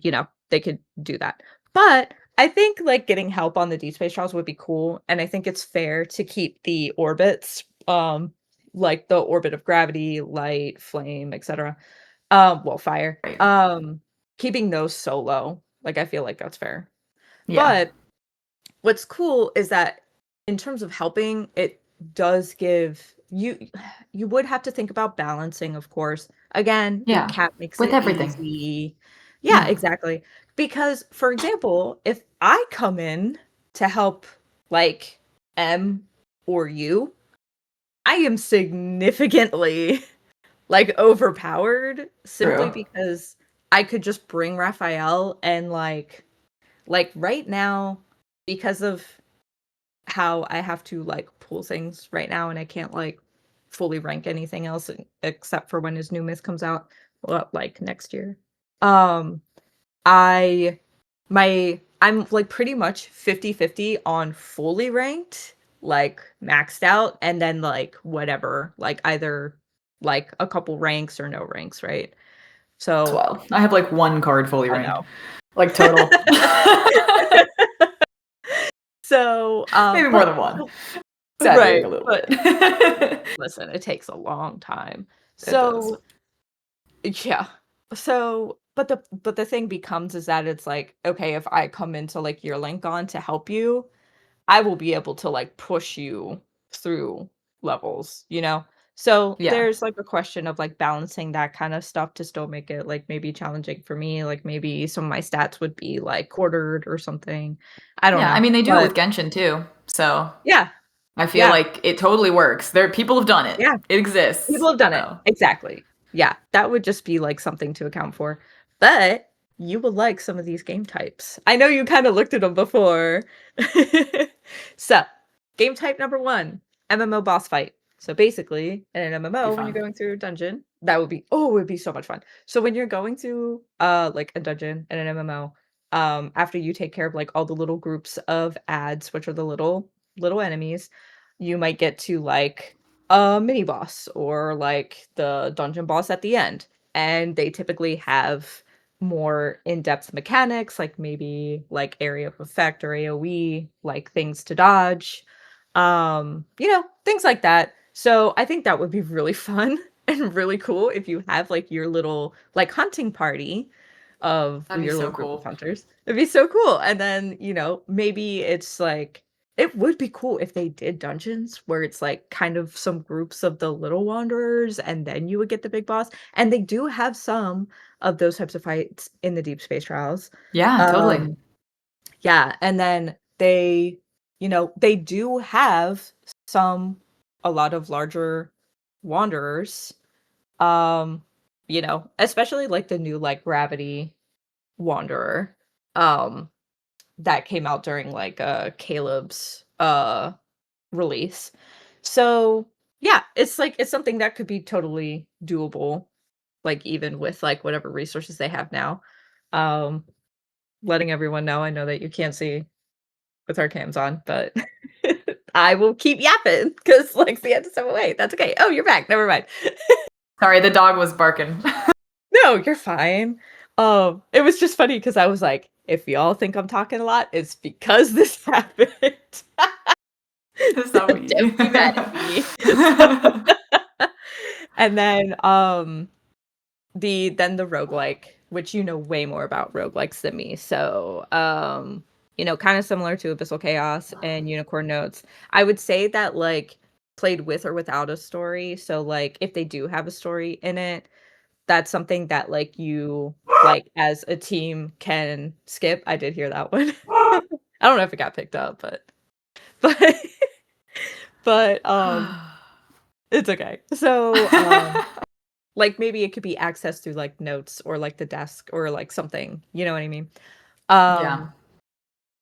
Speaker 1: they could do that. But, I think, like, getting help on the Deep Space Trials would be cool, and I think it's fair to keep the orbits, like the orbit of gravity, light, flame, etcetera, well, fire,
Speaker 2: Right.
Speaker 1: keeping those solo, like, I feel like that's fair.
Speaker 2: Yeah.
Speaker 1: But what's cool is that in terms of helping, it does give you you would have to think about balancing, of course. Again, the
Speaker 2: Yeah.
Speaker 1: cap makes
Speaker 2: With
Speaker 1: it
Speaker 2: everything.
Speaker 1: easy. Yeah,
Speaker 2: Yeah.
Speaker 1: exactly. Because, for example, if I come in to help, like, M or you, I am significantly like overpowered simply
Speaker 2: True.
Speaker 1: because I could just bring Raphael and like right now because of how I have to like pull things right now and I can't like fully rank anything else except for when his new myth comes out, well, like next year. Um I I'm like pretty much 50-50 on fully ranked, like maxed out, and then like whatever, like either like a couple ranks or no ranks, right? So
Speaker 2: Well, I have like 1 card fully
Speaker 1: I
Speaker 2: ranked.
Speaker 1: know.
Speaker 2: Like total.
Speaker 1: So,
Speaker 2: Maybe more
Speaker 1: but
Speaker 2: than 1.
Speaker 1: so
Speaker 2: Exaggerating
Speaker 1: right,
Speaker 2: a little
Speaker 1: but
Speaker 2: bit.
Speaker 1: listen, it takes a long time.
Speaker 2: It does.
Speaker 1: So yeah. So, but the thing becomes is that it's like, okay, if I come into like your link on to help you, I will be able to like push you through levels, you know? So
Speaker 2: Yeah.
Speaker 1: there's like a question of like balancing that kind of stuff to still make it like maybe challenging for me. Like maybe some of my stats would be like quartered or something. I don't
Speaker 2: Yeah, I
Speaker 1: know.
Speaker 2: mean, they do it
Speaker 1: But
Speaker 2: with Genshin too, so
Speaker 1: yeah,
Speaker 2: I feel
Speaker 1: yeah,
Speaker 2: like it totally works. People have done it.
Speaker 1: yeah.
Speaker 2: It exists,
Speaker 1: People have done it.
Speaker 2: so
Speaker 1: Exactly. Yeah, that would just be, like, something to account for. But you will like some of these game types. I know you kinda looked at them before. So, game type number 1, MMO boss fight. So, basically, in an
Speaker 2: be
Speaker 1: MMO, when you're
Speaker 2: fun.
Speaker 1: going through a dungeon, that would be oh, it would be so much fun. So, when you're going through, like, a dungeon in an MMO, after you take care of, like, all the little groups of ads, which are the little enemies, you might get to, like, a mini boss or like the dungeon boss at the end. And they typically have more in-depth mechanics, like maybe like area of effect or AoE, like things to dodge, things like that. So I think that would be really fun and really cool if you have like your little like hunting party of
Speaker 2: That'd be
Speaker 1: your
Speaker 2: so
Speaker 1: little group of
Speaker 2: cool.
Speaker 1: hunters. It'd be so cool. And then, maybe it's like it would be cool if they did dungeons where it's, like, kind of some groups of the little wanderers, and then you would get the big boss, and they do have some of those types of fights in the Deep Space Trials.
Speaker 2: Yeah, totally.
Speaker 1: Um, yeah, and then they do have a lot of larger wanderers, um, especially, like, the new, like, Gravity Wanderer, um, that came out during, like, Caleb's, release. So, yeah, it's something that could be totally doable, like, even with, like, whatever resources they have now. Um, letting everyone know, I know that you can't see with our cams on, but I will keep yapping because Lexi had to step away. That's okay. Oh, you're back. Never mind.
Speaker 2: Sorry, the dog was barking.
Speaker 1: No, you're fine. It was just funny because I was like, "If y'all think I'm talking a lot, it's because this happened."
Speaker 2: That's
Speaker 1: So
Speaker 2: not what you
Speaker 1: don't
Speaker 2: do.
Speaker 1: be mad at me. And then, the roguelike, which you know way more about roguelikes than me. So, kind of similar to Abyssal Chaos and Unicorn Notes. I would say that like played with or without a story. So like if they do have a story in it, that's something that like you like as a team can skip. I did hear that one. I don't know if it got picked up, but but it's okay. So, like, maybe it could be accessed through, like, notes or, like, the desk or, like, something, you know what I mean?
Speaker 2: Yeah.
Speaker 1: Um,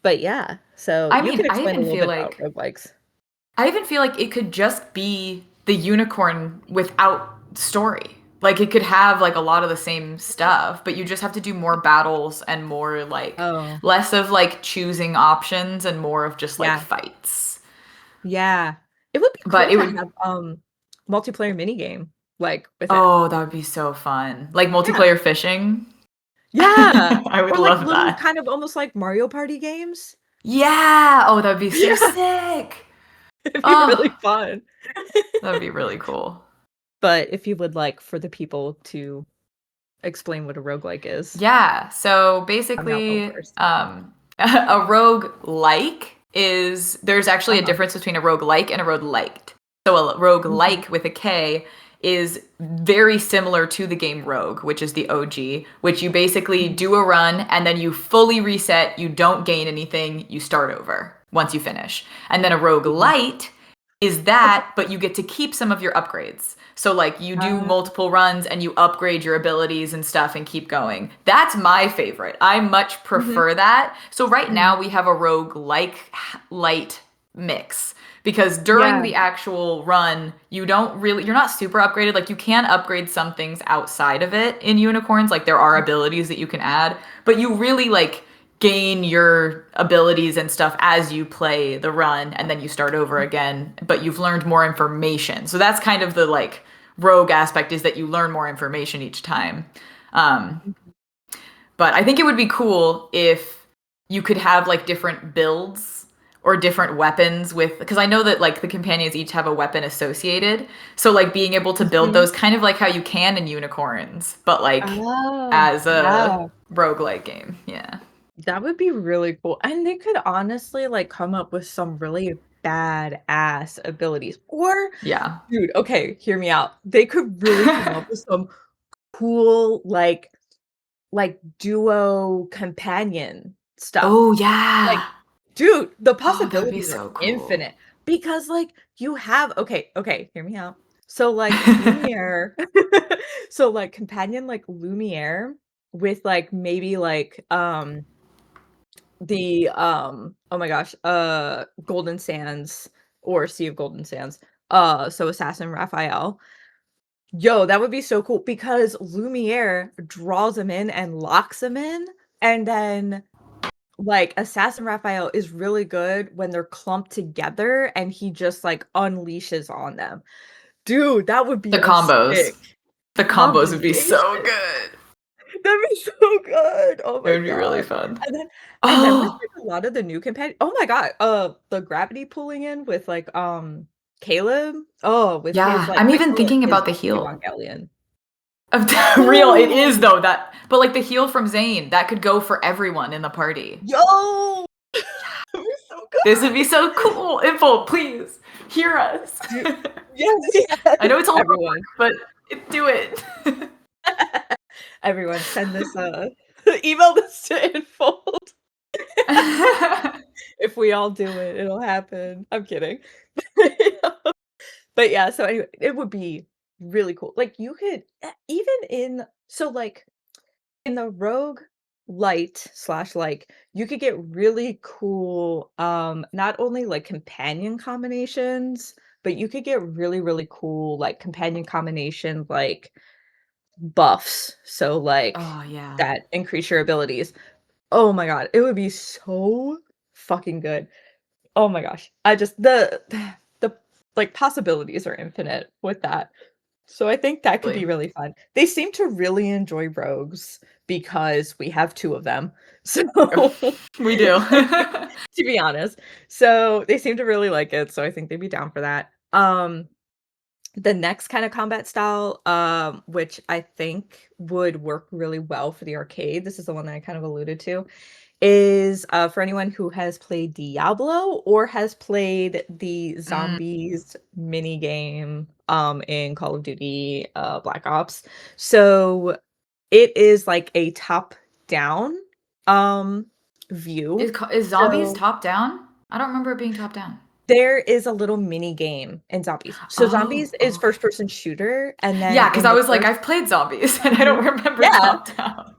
Speaker 1: but yeah, so
Speaker 2: I
Speaker 1: you
Speaker 2: mean,
Speaker 1: can explain a little bit about roguelikes.
Speaker 2: I even feel like it could just be the unicorn without story. Like it could have like a lot of the same stuff, but you just have to do more battles and more like
Speaker 1: Oh,
Speaker 2: less of like choosing options and more of just like
Speaker 1: yeah,
Speaker 2: fights.
Speaker 1: yeah. It would be
Speaker 2: But
Speaker 1: cool
Speaker 2: it
Speaker 1: to
Speaker 2: would
Speaker 1: have, multiplayer minigame, like, with it.
Speaker 2: oh, that would be so fun. Like
Speaker 1: Yeah.
Speaker 2: multiplayer fishing.
Speaker 1: Yeah,
Speaker 2: I would
Speaker 1: or, like,
Speaker 2: love
Speaker 1: little
Speaker 2: that.
Speaker 1: kind of almost like Mario Party games.
Speaker 2: Yeah. Oh, that'd be so
Speaker 1: Yeah,
Speaker 2: sick.
Speaker 1: it'd be really
Speaker 2: Oh,
Speaker 1: fun.
Speaker 2: that'd be really cool.
Speaker 1: But if you would like for the people to explain what a roguelike is,
Speaker 2: Yeah. So
Speaker 1: have now go
Speaker 2: basically,
Speaker 1: first.
Speaker 2: a rogue like is there's actually a
Speaker 1: Uh-huh.
Speaker 2: difference between a rogue like and a rogue liked. So a rogue
Speaker 1: Mhm.
Speaker 2: like with a K is very similar to the game Rogue, which is the OG, which you basically
Speaker 1: Mhm.
Speaker 2: do a run and then you fully reset, you don't gain anything, you start over once you finish. And then a rogue
Speaker 1: Mhm.
Speaker 2: light is
Speaker 1: Okay.
Speaker 2: that, but you get to keep some of your upgrades. So like you do multiple runs and you upgrade your abilities and stuff and keep going. That's my favorite. I much
Speaker 1: Mhm,
Speaker 2: prefer that. So right
Speaker 1: mhm.
Speaker 2: now we have a rogue like light mix because during
Speaker 1: Yeah.
Speaker 2: the actual run, you're not super upgraded. Like you can upgrade some things outside of it in unicorns. Like there are abilities that you can add, but you really like gain your abilities and stuff as you play the run and then you start over again, but you've learned more information. So that's kind of the like rogue aspect, is that you learn more information each time. Um, but I think it would be cool if you could have like different builds or different weapons with, because I know that like the companions each have a weapon associated. So like being able to build
Speaker 1: Mhm.
Speaker 2: those kind of like how you can in unicorns, but like
Speaker 1: Oh,
Speaker 2: as a
Speaker 1: yeah.
Speaker 2: roguelike game. Yeah.
Speaker 1: That would be really cool, and they could honestly, like, come up with some really badass abilities, or
Speaker 2: Yeah.
Speaker 1: dude, okay, hear me out. They could really come up with some cool, like, duo companion stuff.
Speaker 2: Oh,
Speaker 1: Like,
Speaker 2: yeah.
Speaker 1: dude, the
Speaker 2: Oh, that would be
Speaker 1: possibilities are
Speaker 2: so cool.
Speaker 1: infinite because, like, you have okay, hear me out. So, like, Lumiere so, like, companion, like, Lumiere with, like, maybe, like, oh my gosh, Golden Sands or Sea of Golden Sands, so Assassin Raphael. Yo, that would be so cool because Lumiere draws them in and locks them in, and then, like, Assassin Raphael is really good when they're clumped together and he just, like, unleashes on them. Dude, that would
Speaker 2: The
Speaker 1: be a
Speaker 2: combos.
Speaker 1: sick
Speaker 2: The combos would be so
Speaker 1: combination.
Speaker 2: good.
Speaker 1: That'd be so good. Oh
Speaker 2: It
Speaker 1: my
Speaker 2: would be really
Speaker 1: god.
Speaker 2: fun.
Speaker 1: And then with,
Speaker 2: Oh,
Speaker 1: like, a lot of the new companion oh my god, the gravity pulling in with, like, Caleb, with his,
Speaker 2: yeah.
Speaker 1: like
Speaker 2: I'm
Speaker 1: my
Speaker 2: even
Speaker 1: Caleb
Speaker 2: thinking
Speaker 1: is
Speaker 2: about the heal.
Speaker 1: Evangelion.
Speaker 2: Real, it is
Speaker 1: Yo!
Speaker 2: though that, but like the heal from Zayne, that could go for everyone in the party.
Speaker 1: Yo! That was so
Speaker 2: This would be
Speaker 1: good.
Speaker 2: so cool. Info, please hear us.
Speaker 1: Dude yes,
Speaker 2: I know
Speaker 1: yes.
Speaker 2: it's a lot of
Speaker 1: Everyone.
Speaker 2: work, but do it.
Speaker 1: Everyone send this, email this to InFold. If we all do it, it'll happen. I'm kidding. But yeah, so anyway, it would be really cool. Like you could even in so like in the rogue light slash like you could get really cool not only like companion combinations, but you could get really cool like companion combination like buffs. So like
Speaker 2: Oh yeah.
Speaker 1: that increase your abilities. Oh my god, it would be so fucking good. Oh my gosh. I just the like possibilities are infinite with that. So I think that could be
Speaker 2: Really.
Speaker 1: really fun. They seem to really enjoy rogues because we have 2 of them. So
Speaker 2: We do.
Speaker 1: to be honest. So they seem to really like it, so I think they'd be down for that. The next kind of combat style, which I think would work really well for the arcade, this is the one that I kind of alluded to, is, for anyone who has played Diablo or has played the
Speaker 2: Mm.
Speaker 1: zombies mini game, in Call of Duty, Black Ops. So, it is like a top-down, um, view.
Speaker 2: Is zombies
Speaker 1: So,
Speaker 2: top down? I don't remember it being top down.
Speaker 1: there is a little mini game in Zombies. So,
Speaker 2: Oh,
Speaker 1: Zombies is
Speaker 2: okay.
Speaker 1: first-person shooter, and then
Speaker 2: Yeah, because
Speaker 1: in
Speaker 2: I
Speaker 1: the
Speaker 2: was like,
Speaker 1: first
Speaker 2: I've played zombies and I
Speaker 1: Mhm.
Speaker 2: don't remember
Speaker 1: Yeah.
Speaker 2: top down.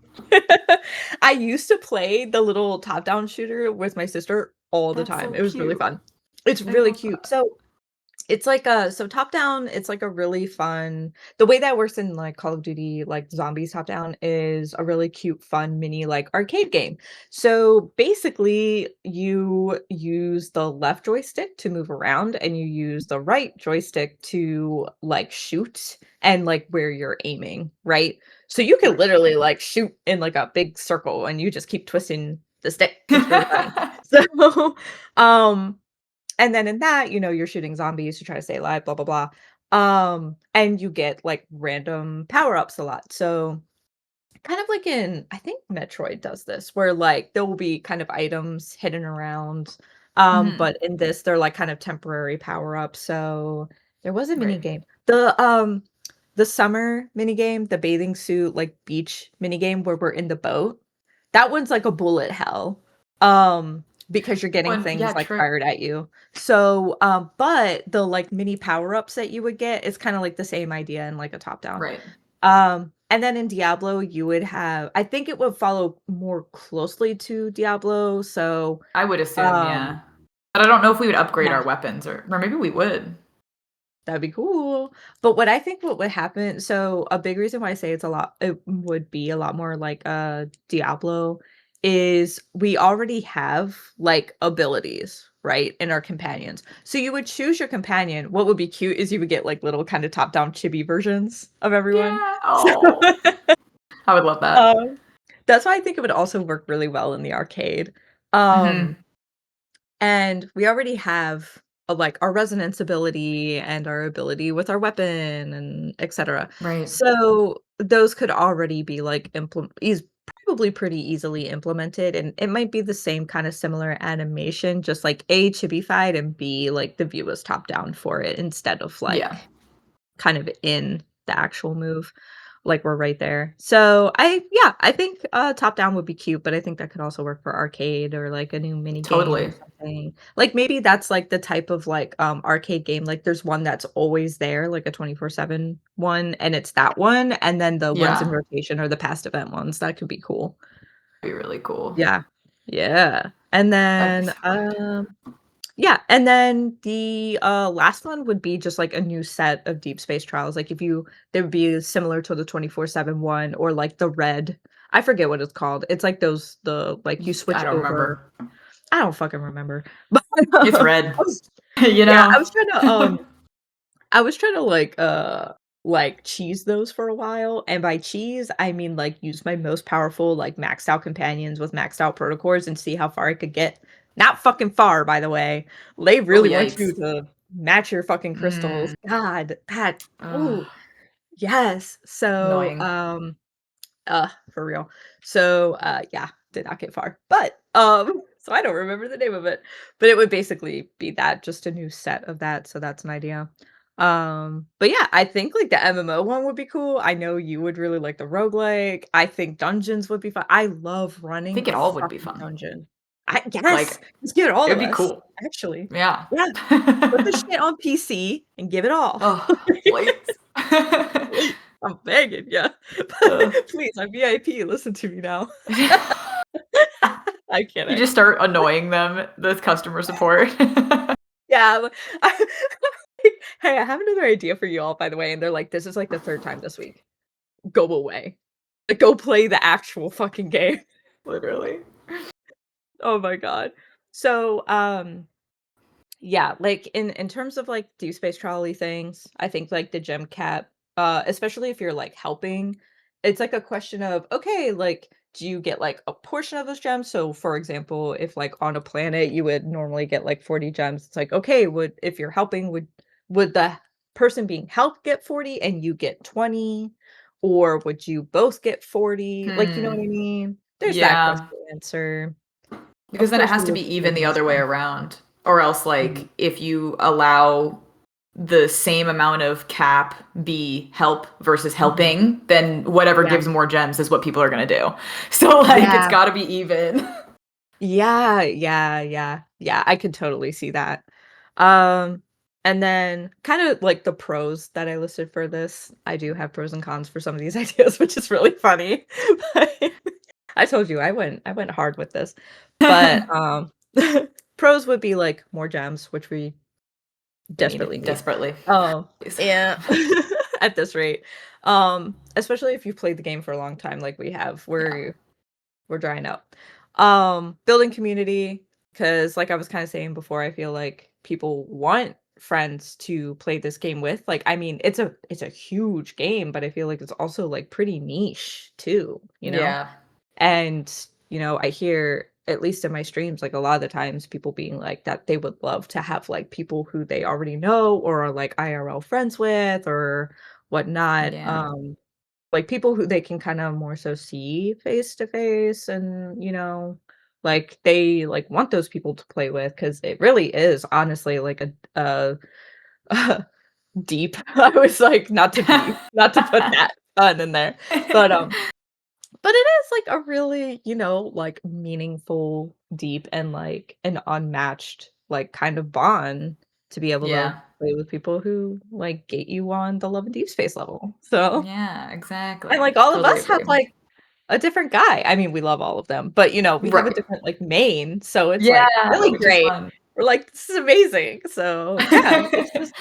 Speaker 1: I used to play the little top-down shooter with my sister all the
Speaker 2: That's
Speaker 1: time.
Speaker 2: so
Speaker 1: It was really
Speaker 2: cute.
Speaker 1: fun. It's
Speaker 2: I
Speaker 1: really
Speaker 2: love
Speaker 1: cute.
Speaker 2: that.
Speaker 1: So, it's like a so top-down, it's like a really fun the way that works in, like, Call of Duty, like, Zombies top-down is a really cute, fun mini, like, arcade game. So, basically, you use the left joystick to move around, and you use the right joystick to, like, shoot and, like, where you're aiming, right? So, you can
Speaker 2: Right.
Speaker 1: literally, like, shoot in, like, a big circle, and you just keep twisting the stick. It's really funny. So, um and then in that, you're shooting zombies to try to stay alive, blah, blah, blah. And you get like random power-ups a lot. So kind of like in I think Metroid does this, where like there will be kind of items hidden around.
Speaker 2: Mhm.
Speaker 1: But in this, they're like kind of temporary power-ups. So there was a mini
Speaker 2: Right.
Speaker 1: game. The summer mini game, the bathing suit, like beach mini game where we're in the boat. That one's like a bullet hell. Um because you're getting
Speaker 2: One, yeah,
Speaker 1: things, like,
Speaker 2: true.
Speaker 1: fired at you. So, but the, like, mini power-ups that you would get is kinda like the same idea in, like, a top-down.
Speaker 2: Right.
Speaker 1: And then in Diablo, you would have I think it would follow more closely to Diablo, so,
Speaker 2: I would assume,
Speaker 1: um
Speaker 2: yeah. But I don't know if we would upgrade
Speaker 1: yeah.
Speaker 2: our weapons or maybe we would.
Speaker 1: That'd be cool. But what I think what would happen so a big reason why I say it would be a lot more like Diablo is we already have like abilities, right, in our companions. So you would choose your companion. What would be cute is you would get like little kind of top-down chibi versions of everyone.
Speaker 2: Yeah.
Speaker 1: So
Speaker 2: Oh, I would love that.
Speaker 1: um that's why I think it would also work really well in the arcade.
Speaker 2: Mhm.
Speaker 1: Um and we already have, like, our resonance ability and our ability with our weapon and etcetera.
Speaker 2: Right.
Speaker 1: So, those could already be, like, probably pretty easily implemented, and it might be the same kinda similar animation, just, like, A, chibified, and B, like, the view is top down for it instead of,
Speaker 2: Yeah.
Speaker 1: like, kind of in the actual move, like, we're right there. So, I think, top down would be cute, but I think that could also work for arcade or, like, a new mini game or
Speaker 2: Totally.
Speaker 1: something. Like, maybe that's, like, the type of, like, arcade game, like, there's one that's always there, like a 24/7 one, and it's that one, and then the ones in
Speaker 2: Yeah.
Speaker 1: rotation are the past event ones, that could be cool.
Speaker 2: Be really cool.
Speaker 1: Yeah. Yeah. And
Speaker 2: That'd be
Speaker 1: then,
Speaker 2: so good.
Speaker 1: yeah, and then the, last one would be just, like, a new set of deep space trials, like, if you they would be similar to the 24/7 one or, like, the red I forget what it's called, it's like those like, you switch
Speaker 2: I don't
Speaker 1: over
Speaker 2: remember.
Speaker 1: I don't fucking remember, but,
Speaker 2: It's
Speaker 1: I
Speaker 2: red,
Speaker 1: was
Speaker 2: you
Speaker 1: yeah,
Speaker 2: know?
Speaker 1: I was trying to, like, cheese those for a while, and by cheese, I mean, like, use my most powerful, like, maxed out companions with maxed out protocors and see how far I could get. Not fucking far, by the way. They
Speaker 2: Oh,
Speaker 1: really want you
Speaker 2: yikes.
Speaker 1: to match your fucking crystals.
Speaker 2: Mm.
Speaker 1: God, that
Speaker 2: Ugh,
Speaker 1: ooh, yes. So,
Speaker 2: annoying.
Speaker 1: for real. So, yeah, did not get far. But, so I don't remember the name of it. But it would basically be that, just a new set of that, so that's an idea. But yeah, I think, like, the MMO one would be cool. I know you would really like the roguelike. I think dungeons would be fun. I love
Speaker 2: I
Speaker 1: running
Speaker 2: think
Speaker 1: a
Speaker 2: it all would be
Speaker 1: fucking
Speaker 2: fun.
Speaker 1: dungeon. I yes!
Speaker 2: Like,
Speaker 1: Let's give it all
Speaker 2: it'd
Speaker 1: to
Speaker 2: be
Speaker 1: us,
Speaker 2: cool.
Speaker 1: actually.
Speaker 2: Yeah.
Speaker 1: Yeah, put the shit on PC and give it all.
Speaker 2: Oh, please.
Speaker 1: Please, I'm begging ya.
Speaker 2: Ugh.
Speaker 1: Please, I'm VIP, listen to me now. I'm
Speaker 2: You
Speaker 1: kidding.
Speaker 2: just start annoying them, the customer support.
Speaker 1: Yeah, "Hey, I have another idea for you all, by the way," and they're like, "This is, like, the 3rd time this week. Go away. Like, go play the actual fucking game."
Speaker 2: Literally.
Speaker 1: Oh my god. So, yeah, like, in terms of, like, deep space trolley things, I think, like, the gem cap, especially if you're, like, helping, it's, like, a question of, okay, like, do you get, like, a portion of those gems? So, for example, if, like, on a planet, you would normally get, like, 40 gems, it's like, okay, would if you're helping, would the person being helped get 40 and you get 20? Or would you both get 40? Like, you know what I
Speaker 2: Hmm.
Speaker 1: mean? There's that question
Speaker 2: Yeah.
Speaker 1: to answer.
Speaker 2: Because
Speaker 1: Of
Speaker 2: then it
Speaker 1: course,
Speaker 2: has
Speaker 1: we
Speaker 2: to
Speaker 1: would
Speaker 2: be even
Speaker 1: build
Speaker 2: the
Speaker 1: in
Speaker 2: other way
Speaker 1: some.
Speaker 2: around. Or else,
Speaker 1: Mhm.
Speaker 2: like, if you allow the same amount of cap be help versus
Speaker 1: Mhm.
Speaker 2: helping, then whatever
Speaker 1: Yeah.
Speaker 2: gives more gems is what people are gonna do. So, like, it's
Speaker 1: Yeah.
Speaker 2: gotta be even.
Speaker 1: Yeah, yeah, yeah, yeah, I could totally see that. Um, and then kinda like the pros that I listed for this, I do have pros and cons for some of these ideas, which is really funny. But I told you I went hard with this. But, pros would be, like, more gems, which we
Speaker 2: We need
Speaker 1: desperately
Speaker 2: it
Speaker 1: need.
Speaker 2: desperately.
Speaker 1: Oh,
Speaker 2: Please.
Speaker 1: yeah, at this rate. Especially if you've played the game for a long time like we have,
Speaker 2: Yeah.
Speaker 1: we're drying up. Building community, because like I was kind of saying before, I feel like people want friends to play this game with. Like, I mean, it's a huge game, but I feel like it's also like pretty niche too, you know?
Speaker 2: Yeah.
Speaker 1: And, I hear, at least in my streams, like a lot of the times people being like that they would love to have like people who they already know or are like IRL friends with or whatnot.
Speaker 2: Yeah.
Speaker 1: Like, people who they can kinda more so see face to face and, like, they, like, want those people to play with because it really is honestly like deep. I was like, not to put that pun in there, but, But it is, like, a really, like, meaningful, deep, and, like, an unmatched, like, kind of bond to be able to
Speaker 2: Yeah.
Speaker 1: play with people who, like, get you on the Love and Deep Space level. So
Speaker 2: Yeah,
Speaker 1: and,
Speaker 2: exactly.
Speaker 1: like, all of
Speaker 2: Totally
Speaker 1: us have,
Speaker 2: agree.
Speaker 1: like, a different guy. I mean, we love all of them, but, we have a
Speaker 2: Right.
Speaker 1: different, like, main, so it's, like,
Speaker 2: Yeah,
Speaker 1: really
Speaker 2: which is
Speaker 1: great.
Speaker 2: fun.
Speaker 1: We're like, "This is amazing." So, yeah, it's just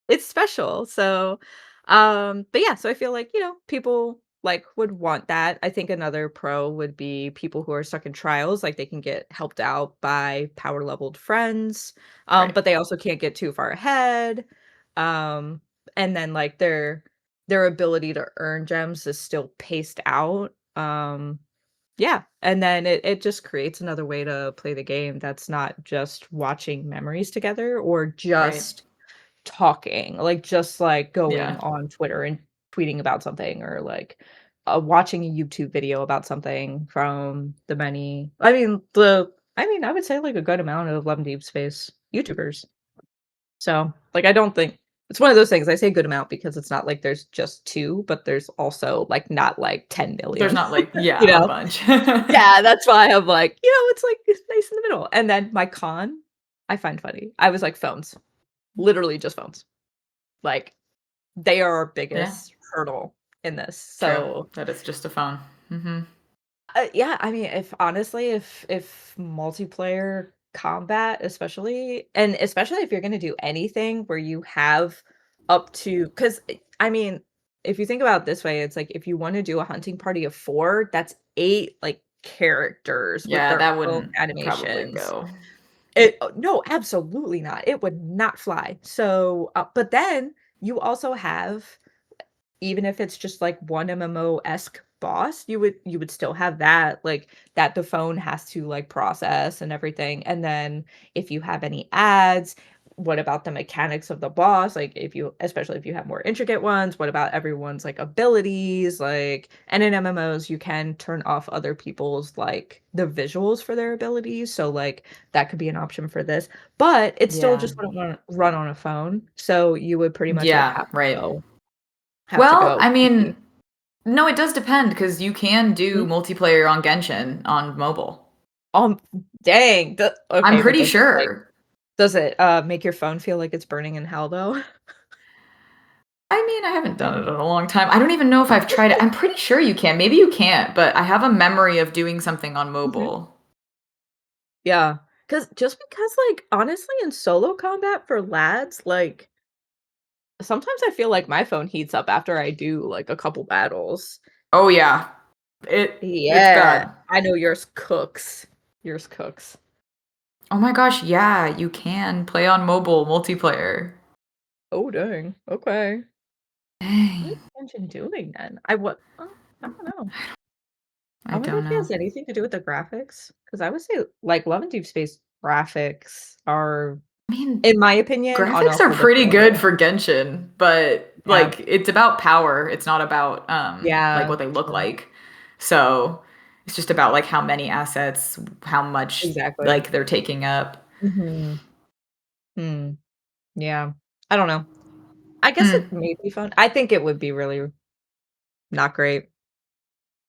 Speaker 1: it's special. So, but yeah, so I feel like, people like would want that. I think another pro would be people who are stuck in trials, like they can get helped out by power leveled friends,
Speaker 2: Right,
Speaker 1: but they also can't get too far ahead. Um, and then like their ability to earn gems is still paced out. Yeah, and then it just creates another way to play the game that's not just watching memories together or
Speaker 2: right.
Speaker 1: just talking, like, just, like, going
Speaker 2: Yeah.
Speaker 1: on Twitter and tweeting about something or, like, watching a YouTube video about something from the many I would say, like, a good amount of Love and Deep Space YouTubers. So, like, I don't think it's one of those things, I say good amount because it's not like there's just 2, but there's also, like, not, like,
Speaker 2: There's
Speaker 1: 10,000,000,
Speaker 2: not like
Speaker 1: you
Speaker 2: yeah, a
Speaker 1: know?
Speaker 2: bunch.
Speaker 1: Yeah, that's why I'm like, it's, like, it's nice in the middle, and then my con, I find funny. I was like, phones. Literally just phones. Like, they are our
Speaker 2: Yeah,
Speaker 1: biggest hurdle in this.
Speaker 2: true.
Speaker 1: So,
Speaker 2: That is just a phone. Mhm.
Speaker 1: yeah, I mean, if honestly, if multiplayer combat, especially if you're gonna do anything where you have up to, because I mean, if you think about it this way, it's like if you want to do a hunting party of 4, that's 8 like characters with
Speaker 2: Yeah,
Speaker 1: their
Speaker 2: that
Speaker 1: own
Speaker 2: wouldn't probably
Speaker 1: animations.
Speaker 2: go.
Speaker 1: No, absolutely not. It would not fly. So, but then you also have, even if it's just like one MMO-esque boss, you would still have that, like, that the phone has to, like, process and everything, and then if you have any ads, what about the mechanics of the boss? Like, if you especially if you have more intricate ones, what about everyone's, like, abilities? Like and in MMOs, you can turn off other people's, like, the visuals for their abilities, so, like, that could be an option for this, but it still
Speaker 2: Yeah.
Speaker 1: just wouldn't run on a phone, so you would pretty much, like,
Speaker 2: Yeah, right.
Speaker 1: have to
Speaker 2: Well,
Speaker 1: go
Speaker 2: I
Speaker 1: PC.
Speaker 2: mean, no, it does depend because you can do
Speaker 1: Mhm.
Speaker 2: multiplayer on Genshin on mobile.
Speaker 1: Um, dang,
Speaker 2: I'm
Speaker 1: okay, but
Speaker 2: pretty sure.
Speaker 1: does it, make your phone feel like it's burning in hell, though?
Speaker 2: I mean, I haven't done it in a long time. I don't even know if I've tried it. I'm pretty sure you can. Maybe you can't, but I have a memory of doing something on
Speaker 1: Mhm.
Speaker 2: mobile.
Speaker 1: Yeah, because, like, honestly, in solo combat for lads, like, sometimes I feel like my phone heats up after I do, like, a couple battles.
Speaker 2: Oh yeah. It's
Speaker 1: Yeah,
Speaker 2: bad.
Speaker 1: I know yours cooks. Yours cooks.
Speaker 2: Oh my gosh, yeah, you can play on mobile multiplayer.
Speaker 1: Oh, dang, okay. What is
Speaker 2: Dang.
Speaker 1: Genshin doing then? I don't know. I
Speaker 2: I
Speaker 1: wonder
Speaker 2: don't
Speaker 1: if it
Speaker 2: know.
Speaker 1: has anything to do with the graphics, because I would say, like, Love and Deep Space graphics are,
Speaker 2: I mean,
Speaker 1: in my opinion, on a
Speaker 2: graphics are
Speaker 1: whole
Speaker 2: pretty
Speaker 1: different
Speaker 2: good
Speaker 1: level.
Speaker 2: for Genshin, but
Speaker 1: Yeah.
Speaker 2: like it's about power. It's not about like
Speaker 1: Yeah,
Speaker 2: what they look
Speaker 1: true.
Speaker 2: like. So it's just about like how many assets, how much
Speaker 1: Exactly.
Speaker 2: like they're taking up.
Speaker 1: Mhm. Hmm. Yeah. I don't know. I guess it
Speaker 2: Hmm.
Speaker 1: may be fun. I think it would be really not great,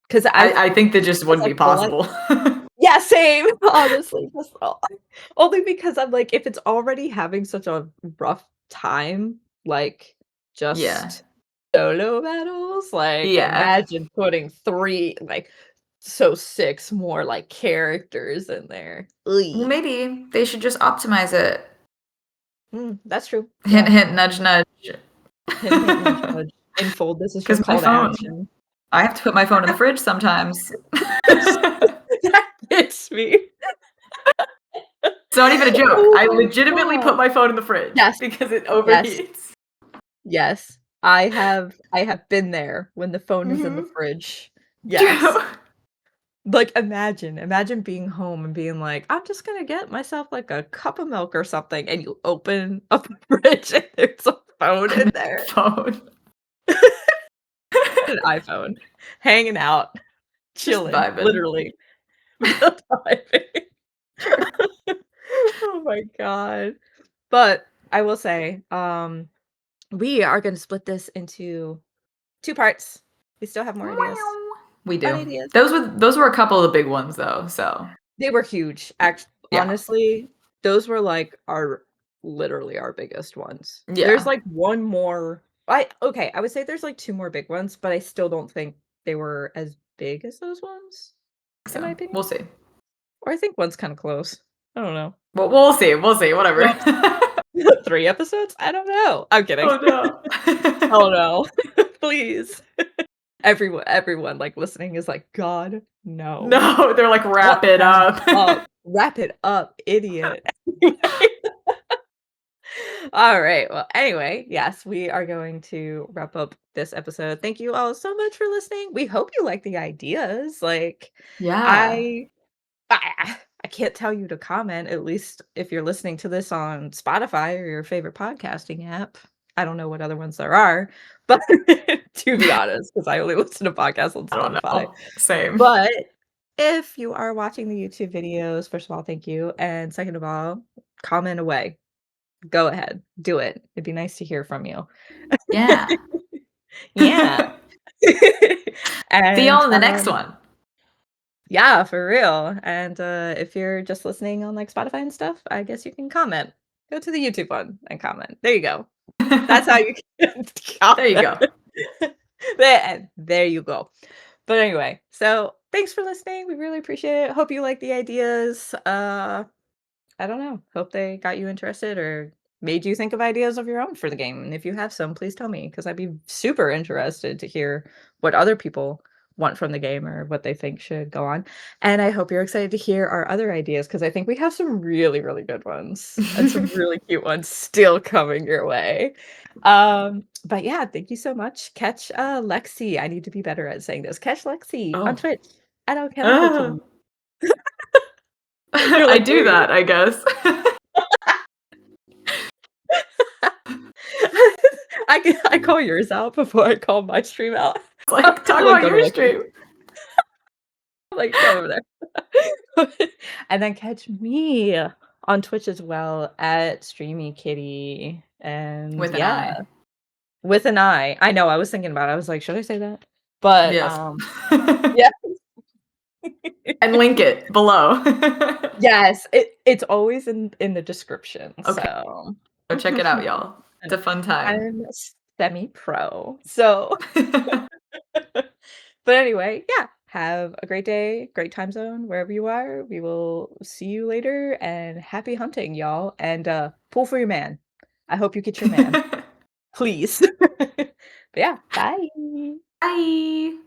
Speaker 1: 'cause
Speaker 2: I think that just
Speaker 1: because
Speaker 2: wouldn't
Speaker 1: I
Speaker 2: be
Speaker 1: feel like
Speaker 2: possible.
Speaker 1: yeah, same, honestly, just only because I'm like, if it's already having such a rough time, like,
Speaker 2: Yeah.
Speaker 1: just solo battles, like,
Speaker 2: Yeah.
Speaker 1: imagine putting 3, like, so 6 more, like, characters in there.
Speaker 2: Well,
Speaker 1: Oy.
Speaker 2: maybe they should just optimize it.
Speaker 1: That's true.
Speaker 2: Hint,
Speaker 1: Yeah.
Speaker 2: hint, nudge, nudge.
Speaker 1: Hint, hint, nudge, nudge. InFold, this is your
Speaker 2: Because my
Speaker 1: call to
Speaker 2: phone,
Speaker 1: action.
Speaker 2: I have to put my phone in the fridge sometimes.
Speaker 1: That gets me.
Speaker 2: It's not even a joke.
Speaker 1: Oh
Speaker 2: I
Speaker 1: my
Speaker 2: legitimately put
Speaker 1: god.
Speaker 2: my phone in the fridge
Speaker 1: Yes,
Speaker 2: because it
Speaker 1: yes,
Speaker 2: overheats.
Speaker 1: yes. I have been there when the phone is in the
Speaker 2: Mhm.
Speaker 1: fridge. Yes.
Speaker 2: True.
Speaker 1: Like, imagine being home and being like, "I'm just gonna get myself, like, a cup of milk or something," and you open up the fridge and there's a phone
Speaker 2: An
Speaker 1: in there.
Speaker 2: phone.
Speaker 1: An iPhone hanging out,
Speaker 2: Just
Speaker 1: chilling,
Speaker 2: vibing.
Speaker 1: literally. Vibing.
Speaker 2: True.
Speaker 1: Oh my god. But I will say, we are gonna split this into 2 parts. We still have more ideas.
Speaker 2: We
Speaker 1: on
Speaker 2: do.
Speaker 1: ideas.
Speaker 2: Those were a couple of the big ones though, so
Speaker 1: They were huge.
Speaker 2: yeah.
Speaker 1: Honestly, those were, like, our literally our biggest ones. There's,
Speaker 2: Yeah.
Speaker 1: like, one more I would say there's, like, 2 more big ones, but I still don't think they were as big as those ones, in my
Speaker 2: So,
Speaker 1: opinion.
Speaker 2: we'll see.
Speaker 1: Or I think one's kinda close. I don't know.
Speaker 2: Well, we'll see, whatever.
Speaker 1: Well, 3 episodes? I don't know. I'm kidding.
Speaker 2: Oh, no.
Speaker 1: Oh, no. Please. Everyone, like, listening is like, "God, no.
Speaker 2: No, they're like,
Speaker 1: Shut
Speaker 2: "Wrap it
Speaker 1: that
Speaker 2: up."
Speaker 1: up. Wrap it up, idiot." Alright, well, anyway, yes, we are going to wrap up this episode. Thank you all so much for listening. We hope you like the ideas, like,
Speaker 2: Yeah.
Speaker 1: I I can't tell you to comment, at least if you're listening to this on Spotify or your favorite podcasting app. I don't know what other ones there are, but to be honest, because I only listen to podcasts on
Speaker 2: I don't
Speaker 1: Spotify.
Speaker 2: know. Same.
Speaker 1: But if you are watching the YouTube videos, first of all, thank you, and second of all, comment away. Go ahead, do it. It'd be nice to hear from you.
Speaker 2: Yeah.
Speaker 1: Yeah.
Speaker 2: See y'all
Speaker 1: And,
Speaker 2: in the next one.
Speaker 1: yeah, for real, and, if you're just listening on, like, Spotify and stuff, I guess you can comment. Go to the YouTube one and comment. There you go. That's how you can
Speaker 2: There you
Speaker 1: comment.
Speaker 2: go.
Speaker 1: There you go. But anyway, so thanks for listening, we really appreciate it. Hope you like the ideas. I don't know. Hope they got you interested or made you think of ideas of your own for the game. And if you have some, please tell me because I'd be super interested to hear what other people want from the game or what they think should go on. And I hope you're excited to hear our other ideas because I think we have some really, really good ones and some really cute ones still coming your way. But yeah, thank you so much. Catch Lexi. I need to be better at saying this. Catch Lexi on
Speaker 2: Oh.
Speaker 1: Twitch at alchemicalkitty.
Speaker 2: Ah.
Speaker 1: You're
Speaker 2: I
Speaker 1: like,
Speaker 2: do that, I guess.
Speaker 1: I call yours out before I call my stream out.
Speaker 2: It's like, talk
Speaker 1: I'm like,
Speaker 2: about
Speaker 1: "Go to
Speaker 2: your
Speaker 1: Lexi."
Speaker 2: stream.
Speaker 1: I'm like, "Go over there." And then catch me on Twitch as well at streamikitti, and
Speaker 2: With an
Speaker 1: yeah,
Speaker 2: I.
Speaker 1: with an I. I know, I was thinking about it, I was like, "Should I say that?" But,
Speaker 2: Yes.
Speaker 1: yeah.
Speaker 2: And link it below.
Speaker 1: Yes, it's always in the description,
Speaker 2: Okay,
Speaker 1: so
Speaker 2: go check it out, y'all. It's
Speaker 1: and
Speaker 2: a fun time.
Speaker 1: I'm semi-pro, so but anyway, yeah, have a great day, great time zone wherever you are. We will see you later and happy hunting, y'all. And pull for your man. I hope you get your man. Please. But yeah, bye.
Speaker 2: Bye.